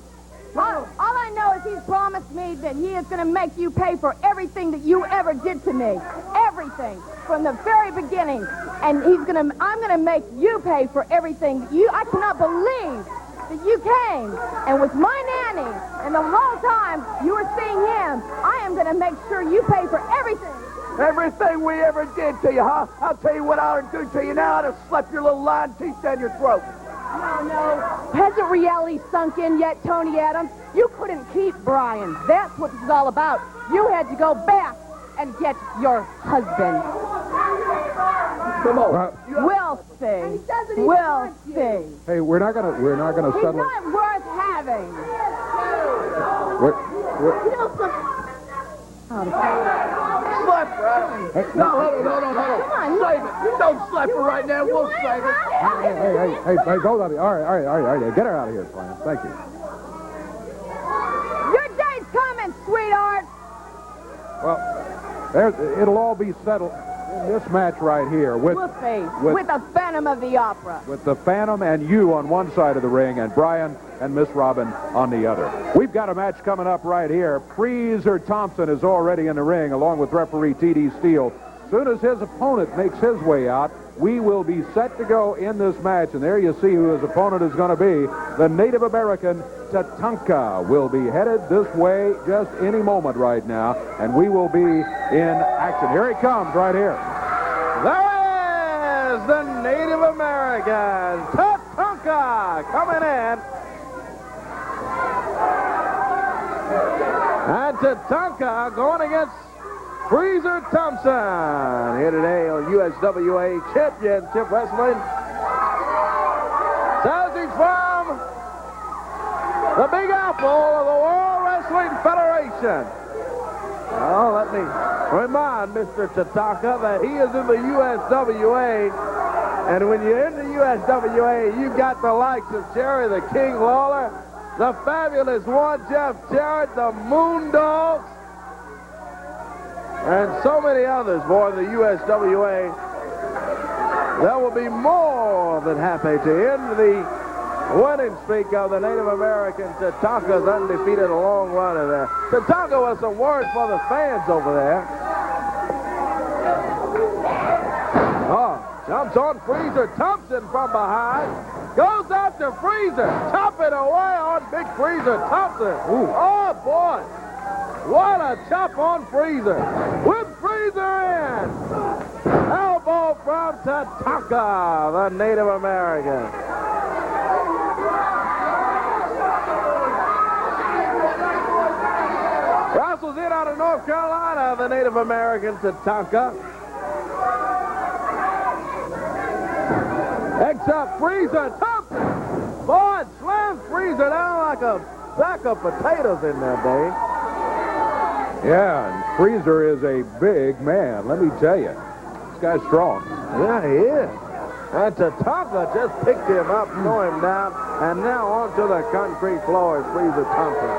All I know is he's promised me that he is going to make you pay for everything that you ever did to me. Everything. From the very beginning. And I'm going to make you pay for everything that I cannot believe that you came. And with my nanny, and the whole time you were seeing him, I am going to make sure you pay for everything. Everything we ever did to you, huh? I'll tell you what I would do to you now. I'd have slapped your little lying teeth down your throat. No. Hasn't reality sunk in yet, Tony Adams? You couldn't keep Brian. That's what this is all about. You had to go back and get your husband. Come on. We'll see. We'll see. Hey, we're not gonna He's settle. not worth having. Slap her, Adam. No, hold on. Come on. Save it. Don't slap her right now. We'll save it. Hey, hold on. All right. Get her out of here, Fran. Thank you. Your day's coming, sweetheart. Well, it'll all be settled in this match right here with We'll see. With the Phantom of the Opera. the Phantom and you on one side of the ring and Brian and Miss Robin on the other. We've got a match coming up right here. Freezer Thompson is already in the ring along with referee T.D. Steele. Soon as his opponent makes his way out, we will be set to go in this match. And there you see who his opponent is going to be. The Native American Tatanka will be headed this way just any moment right now. And we will be in action. Here he comes right here. There is the Native American Tatanka coming in. And Tatanka going against Freezer Thompson here today on USWA Championship Wrestling. Says he's from the Big Apple of the World Wrestling Federation. Oh, let me remind Mr. Tatanka that he is in the USWA. And when you're in the USWA, you got the likes of Jerry the King Lawler, the fabulous one Jeff Jarrett, the Moondogs, and so many others, boy, the USWA. That will be more than happy to end the winning streak of the Native American Tatanka's undefeated long run in there. Tatanka with some words for the fans over there. Oh, jumps on Freezer Thompson from behind. Goes after Freezer. Chopping away on Big Freezer Thompson. Ooh. Oh, boy. What a chop on Freezer. With Freezer in. Elbow from Tatanka, the Native American. Wrestles in out of North Carolina, the Native American Tatanka. Except Freezer Thompson. Boy, it slams Freezer down like a sack of potatoes in there, Dave. Yeah, and Freezer is a big man, let me tell you. This guy's strong. Yeah, he is. And Tatanka just picked him up, threw him down, and now onto the concrete floor is Freezer Thompson.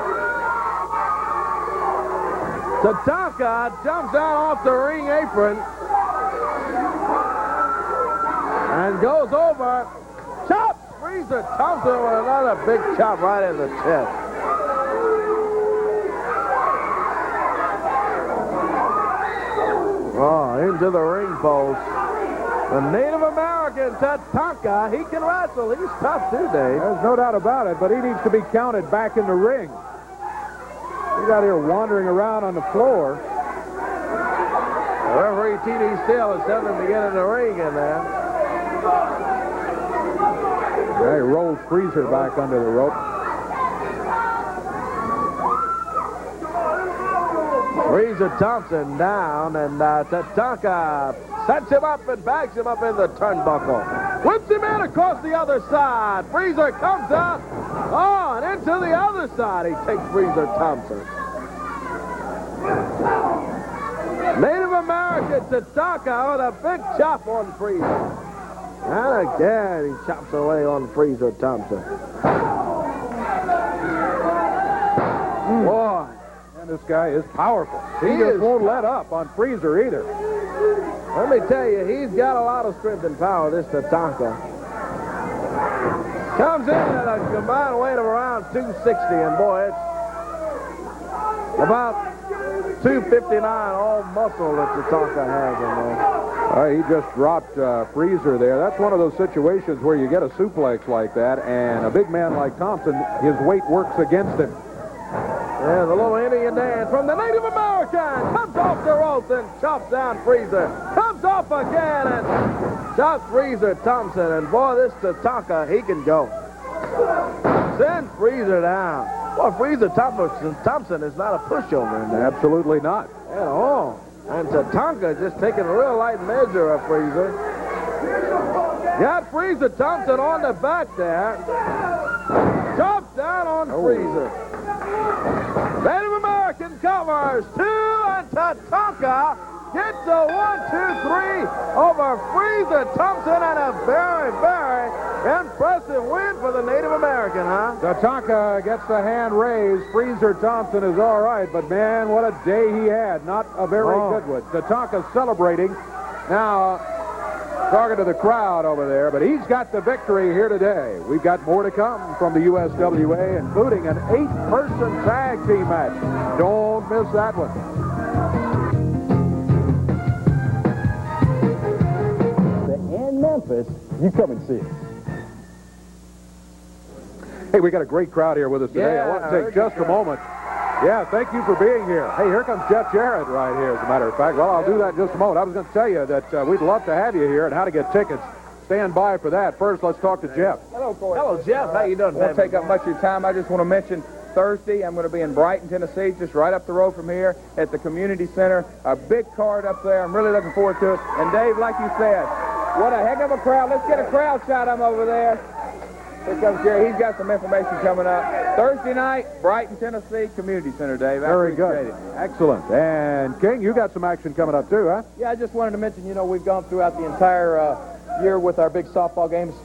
Tatanka jumps out off the ring apron and goes over, chops Freezer Thompson with another big chop right in the chest. Oh, into the ring post. The Native American Tatanka, he can wrestle. He's tough too, Dave. There's no doubt about it, but he needs to be counted back in the ring. He's out here wandering around on the floor. The referee T.D. Steele is telling him to get in the ring in there. Yeah, he rolls Freezer back under the rope. Freezer Thompson down, and Tatanka sets him up and backs him up in the turnbuckle. Whips him in across the other side. Freezer comes out. Oh, and into the other side he takes Freezer Thompson. Native American Tatanka with a big chop on Freezer. And again, he chops away on Freezer Thompson. Boy. And this guy is powerful. He He just is. won't let up on Freezer either. Let me tell you, he's got a lot of strength and power, this Tatanka. Comes in at a combined weight of around 260, and boy, it's about 259 all muscle that Tatanka has in there. He just dropped Freezer there. That's one of those situations where you get a suplex like that, and a big man like Thompson, his weight works against him. And the little Indian dance from the Native American comes off the ropes and chops down Freezer. Comes off again and chops Freezer Thompson. And boy, this Tatanka, he can go. Send Freezer down. Boy, Freezer Thompson is not a pushover in there. Absolutely not. At all. And Tatanka just taking a real light measure of Freezer. Got Freezer Thompson on the back there. Chops down on Freezer. Native American covers 2, and Tatanka gets a 1, 2, 3 over Freezer Thompson, and a very, very impressive win for the Native American, huh? Tatanka gets the hand raised. Freezer Thompson is all right, but man, what a day he had. Not a very good one. Tatanka celebrating. Now, talking to the crowd over there, but he's got the victory here today. We've got more to come from the USWA, including an 8-person tag team match. Don't miss that one. In Memphis, you come and see us. Hey, we got a great crowd here with us today. I want to take just a moment. Yeah, thank you for being here. Hey, here comes Jeff Jarrett right here, as a matter of fact. Well, I'll do that in just a moment. I was going to tell you that we'd love to have you here and how to get tickets. Stand by for that. First, let's talk to Jeff. Hello, Corey. Hello, Jeff. How you doing? I won't take up much of your time. I just want to mention Thursday, I'm going to be in Brighton, Tennessee, just right up the road from here at the community center. A big card up there. I'm really looking forward to it. And Dave, like you said, what a heck of a crowd. Let's get a crowd shot of him over there. Here comes Jerry. He's got some information coming up. Thursday night, Brighton, Tennessee, Community Center, Dave. Very good. Excellent. And, King, you got some action coming up, too, huh? Yeah, I just wanted to mention, we've gone throughout the entire year with our big softball games.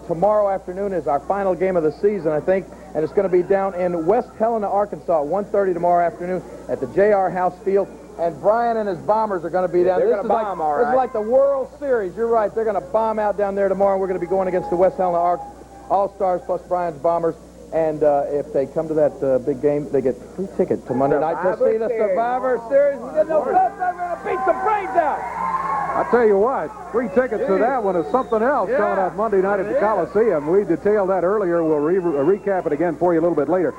Tomorrow afternoon is our final game of the season, I think, and it's going to be down in West Helena, Arkansas, 1:30 tomorrow afternoon at the J.R. House Field. And Brian and his Bombers are going to be down there. This is like the World Series. You're right. They're going to bomb out down there tomorrow. We're going to be going against the West Helena All-Stars plus Brian's Bombers. And if they come to that big game, they get free ticket to Monday night to see the Survivor Series. We're going to beat some brains out. I'll tell you what, free tickets to that one is something else coming up Monday night at the Coliseum. We detailed that earlier. We'll recap it again for you a little bit later.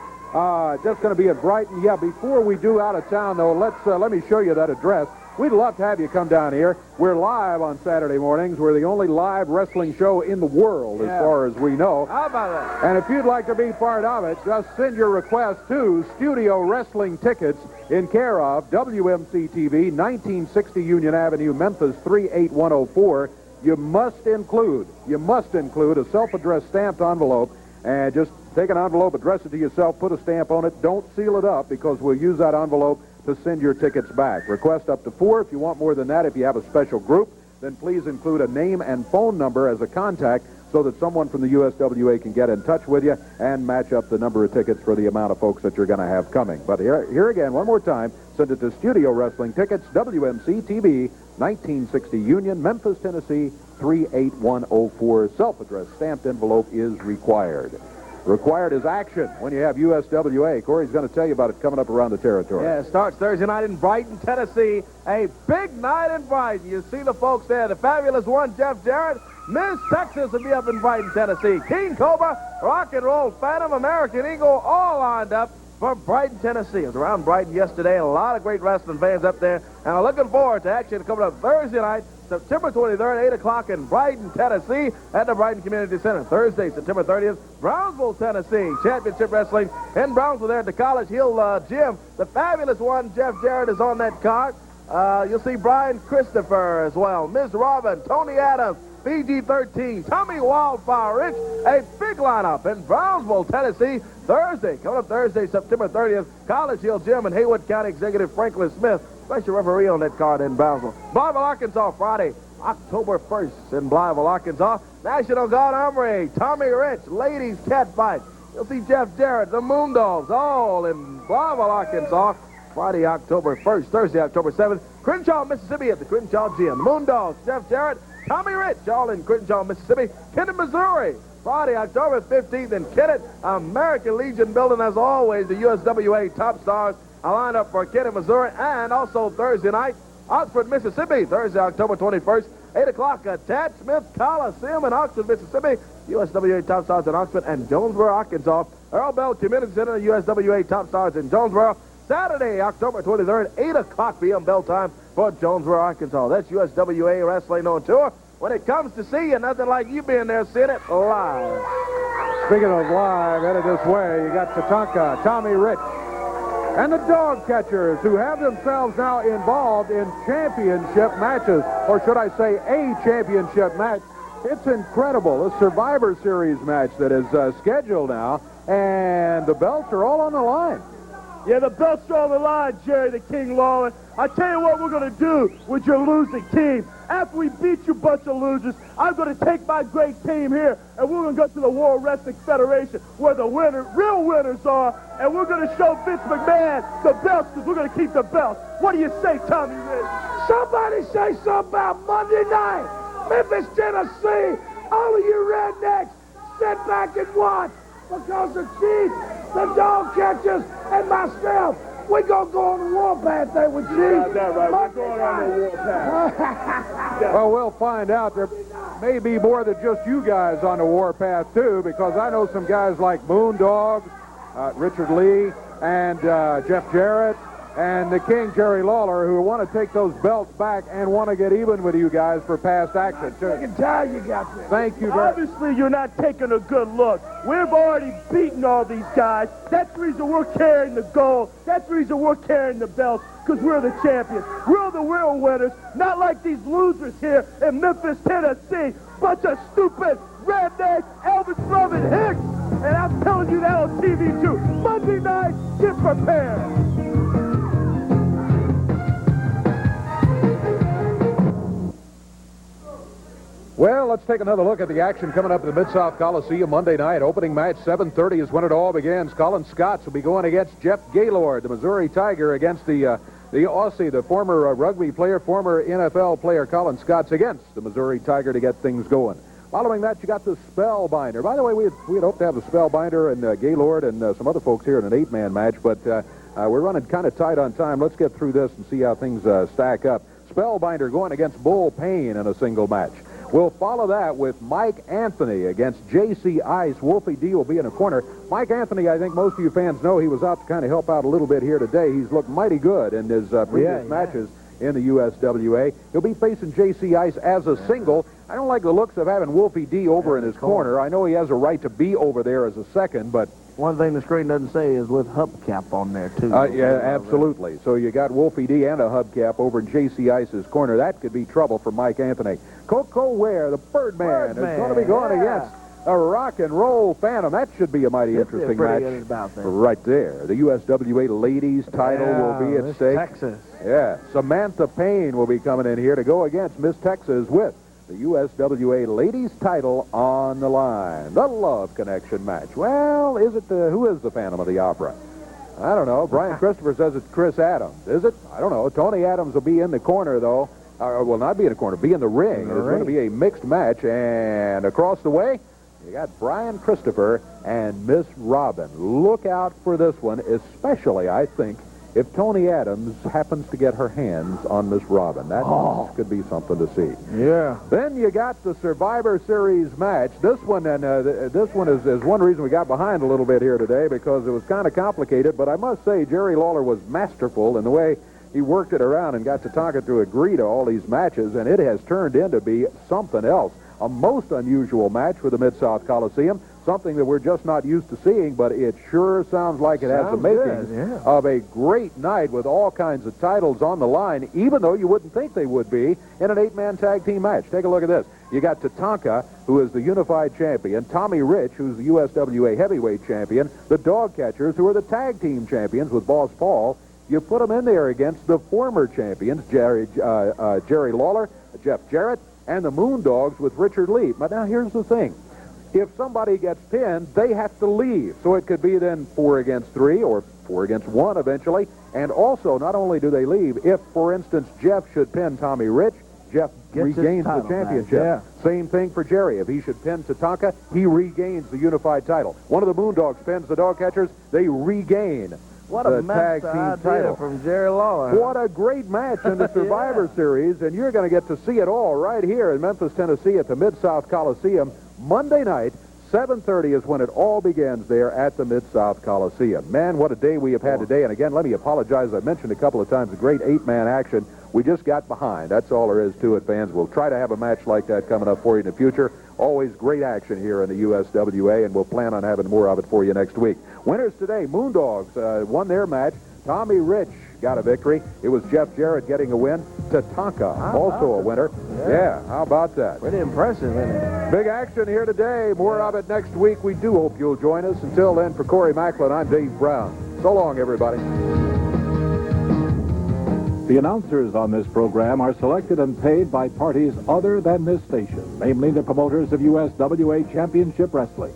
Just going to be at Brighton. Yeah, before we do out of town, though, let me show you that address. We'd love to have you come down here. We're live on Saturday mornings. We're the only live wrestling show in the world, as far as we know. How about that? And if you'd like to be part of it, just send your request to Studio Wrestling Tickets in care of WMC-TV, 1960 Union Avenue, Memphis, 38104. You must include a self-addressed stamped envelope, and just take an envelope, address it to yourself, put a stamp on it. Don't seal it up, because we'll use that envelope to send your tickets back. Request up to 4. If you want more than that, if you have a special group, then please include a name and phone number as a contact so that someone from the USWA can get in touch with you and match up the number of tickets for the amount of folks that you're going to have coming. But here again, one more time, send it to Studio Wrestling Tickets, WMC-TV, 1960 Union, Memphis, Tennessee, 38104. Self-addressed stamped envelope is required. Required is action when you have USWA. Corey's going to tell you about it coming up around the territory. Yeah, it starts Thursday night in Brighton, Tennessee. A big night in Brighton. You see the folks there. The fabulous one, Jeff Jarrett. Miss Texas will be up in Brighton, Tennessee. King Cobra, Rock and Roll Phantom, American Eagle, all lined up for Brighton, Tennessee. I was around Brighton yesterday, and a lot of great wrestling fans up there. And I'm looking forward to action coming up Thursday night, September 23rd, 8 o'clock in Brighton, Tennessee at the Brighton Community Center. Thursday, September 30th, Brownsville, Tennessee. Championship Wrestling in Brownsville there at the College Hill Gym. The fabulous one, Jeff Jarrett, is on that card. You'll see Brian Christopher as well. Ms. Robin, Tony Adams, PG-13, Tommy Wildfire Rich. A big lineup in Brownsville, Tennessee. Thursday, coming up Thursday, September 30th, College Hill Gym and Haywood County Executive Franklin Smith. Special referee on that card in Brownsville. Bonneville, Arkansas, Friday, October 1st in Blytheville, Arkansas. National Guard Armory, Tommy Rich, ladies cat fight. You'll see Jeff Jarrett, the Moondogs, all in Blytheville, Arkansas. Friday, October 1st, Thursday, October 7th, Crenshaw, Mississippi at the Crenshaw Gym. The Moondogs, Jeff Jarrett, Tommy Rich, all in Crenshaw, Mississippi. Kennett, Missouri, Friday, October 15th in Kennett, American Legion building, as always, the USWA top stars are lined up for Kennett, Missouri, and also Thursday night, Oxford, Mississippi, Thursday, October 21st, 8 o'clock at Tad Smith Coliseum in Oxford, Mississippi. USWA top stars in Oxford and Jonesboro, Arkansas. Earl Bell Community Center, USWA top stars in Jonesboro. Saturday, October 23rd, 8 o'clock p.m. bell time for Jonesboro, Arkansas. That's USWA Wrestling on Tour. When it comes to see you, nothing like you being there seeing it live. Speaking of live, headed this way, you got Tatanka, Tommy Rich, and the Dog Catchers, who have themselves now involved in championship matches, or should I say a championship match. It's incredible, the Survivor Series match that is scheduled now, and the belts are all on the line. Yeah, the belts are on the line, Jerry the King Lawler. I tell you what we're going to do with your losing team. After we beat you bunch of losers, I'm going to take my great team here, and we're going to go to the World Wrestling Federation where the real winners are, and we're going to show Vince McMahon the belts because we're going to keep the belts. What do you say, Tommy Rich? Somebody say something about Monday night. Memphis, Tennessee. All of you rednecks, sit back and watch because the Chief, the Dog Catchers, and myself, we're going to go on the warpath there with Chief. That's right. We're going on the warpath. Well, we'll find out. There may be more than just you guys on the warpath, too, because I know some guys like Moondogs, Richard Lee, and Jeff Jarrett, and the King, Jerry Lawler, who want to take those belts back and want to get even with you guys for past action, too. I can tell you got this. Thank you very much. Obviously, you're not taking a good look. We've already beaten all these guys. That's the reason we're carrying the gold. That's the reason we're carrying the belts, because we're the champions. We're the real winners, not like these losers here in Memphis, Tennessee. Bunch of stupid, redneck, Elvis loving hicks. And I'm telling you that on TV, too. Monday night, get prepared. Well, let's take another look at the action coming up at the Mid-South Coliseum Monday night. Opening match, 7:30 is when it all begins. Colin Scotts will be going against Jeff Gaylord, the Missouri Tiger, against the Aussie, the former rugby player, former NFL player, Colin Scotts, against the Missouri Tiger to get things going. Following that, you got the Spellbinder. By the way, we had hoped to have the Spellbinder and Gaylord and some other folks here in an 8-man match, but we're running kind of tight on time. Let's get through this and see how things stack up. Spellbinder going against Bull Payne in a single match. We'll follow that with Mike Anthony against J.C. Ice. Wolfie D will be in a corner. Mike Anthony, I think most of you fans know, he was out to kind of help out a little bit here today. He's looked mighty good in his previous matches in the USWA. He'll be facing J.C. Ice as a single. I don't like the looks of having Wolfie D over in his corner. I know he has a right to be over there as a second, but... One thing the screen doesn't say is with hubcap on there, too. Yeah, absolutely. So you got Wolfie D and a hubcap over in J.C. Ice's corner. That could be trouble for Mike Anthony. Coco Ware, the Birdman, is going to be going against a Rock and Roll Phantom. That should be a mighty interesting match right there. The USWA ladies title will be at stake. Texas. Yeah, Samantha Payne will be coming in here to go against Miss Texas with the USWA ladies title on the line. The Love Connection match. Well, is it who is the Phantom of the Opera? I don't know. Brian Christopher says it's Chris Adams. Is it? I don't know. Tony Adams will be in the corner, though. Will not be in the corner. Be in the ring. It's going to be a mixed match. And across the way, you got Brian Christopher and Miss Robin. Look out for this one, especially, I think, if Tony Adams happens to get her hands on Miss Robin. That could be something to see. Yeah. Then you got the Survivor Series match. This one, and this one is one reason we got behind a little bit here today, because it was kind of complicated. But I must say, Jerry Lawler was masterful in the way he worked it around and got Tatanka to agree to all these matches, and it has turned into be something else. A most unusual match for the Mid-South Coliseum. Something that we're just not used to seeing, but it sure sounds like it has the makings of a great night with all kinds of titles on the line, even though you wouldn't think they would be in an 8-man tag team match. Take a look at this. You got Tatanka, who is the unified champion, Tommy Rich, who's the USWA heavyweight champion, the Dog Catchers, who are the tag team champions with Boss Paul. You put them in there against the former champions, Jerry Lawler, Jeff Jarrett, and the Moondogs with Richard Lee. But now here's the thing. If somebody gets pinned, they have to leave. So it could be then 4 against 3 or 4 against 1 eventually. And also, not only do they leave, if, for instance, Jeff should pin Tommy Rich, Jeff regains the championship. Same thing for Jerry. If he should pin Tatanka, he regains the unified title. One of the Moondogs pins the dog catchers, they regain What the a match tag team idea title. from Jerry Lawler. What a great match in the Survivor Series, and you're going to get to see it all right here in Memphis, Tennessee at the Mid-South Coliseum. Monday night, 7:30 is when it all begins there at the Mid-South Coliseum. Man, what a day we have had today. And again, let me apologize. I mentioned a couple of times the great 8-man action. We just got behind. That's all there is to it, fans. We'll try to have a match like that coming up for you in the future. Always great action here in the USWA, and we'll plan on having more of it for you next week. Winners today, Moondogs won their match. Tommy Rich got a victory. It was Jeff Jarrett getting a win. Tatanka, also a winner. Yeah, how about that? Pretty impressive, isn't it? Big action here today. More of it next week. We do hope you'll join us. Until then, for Corey Macklin, I'm Dave Brown. So long, everybody. The announcers on this program are selected and paid by parties other than this station, namely the promoters of USWA Championship Wrestling.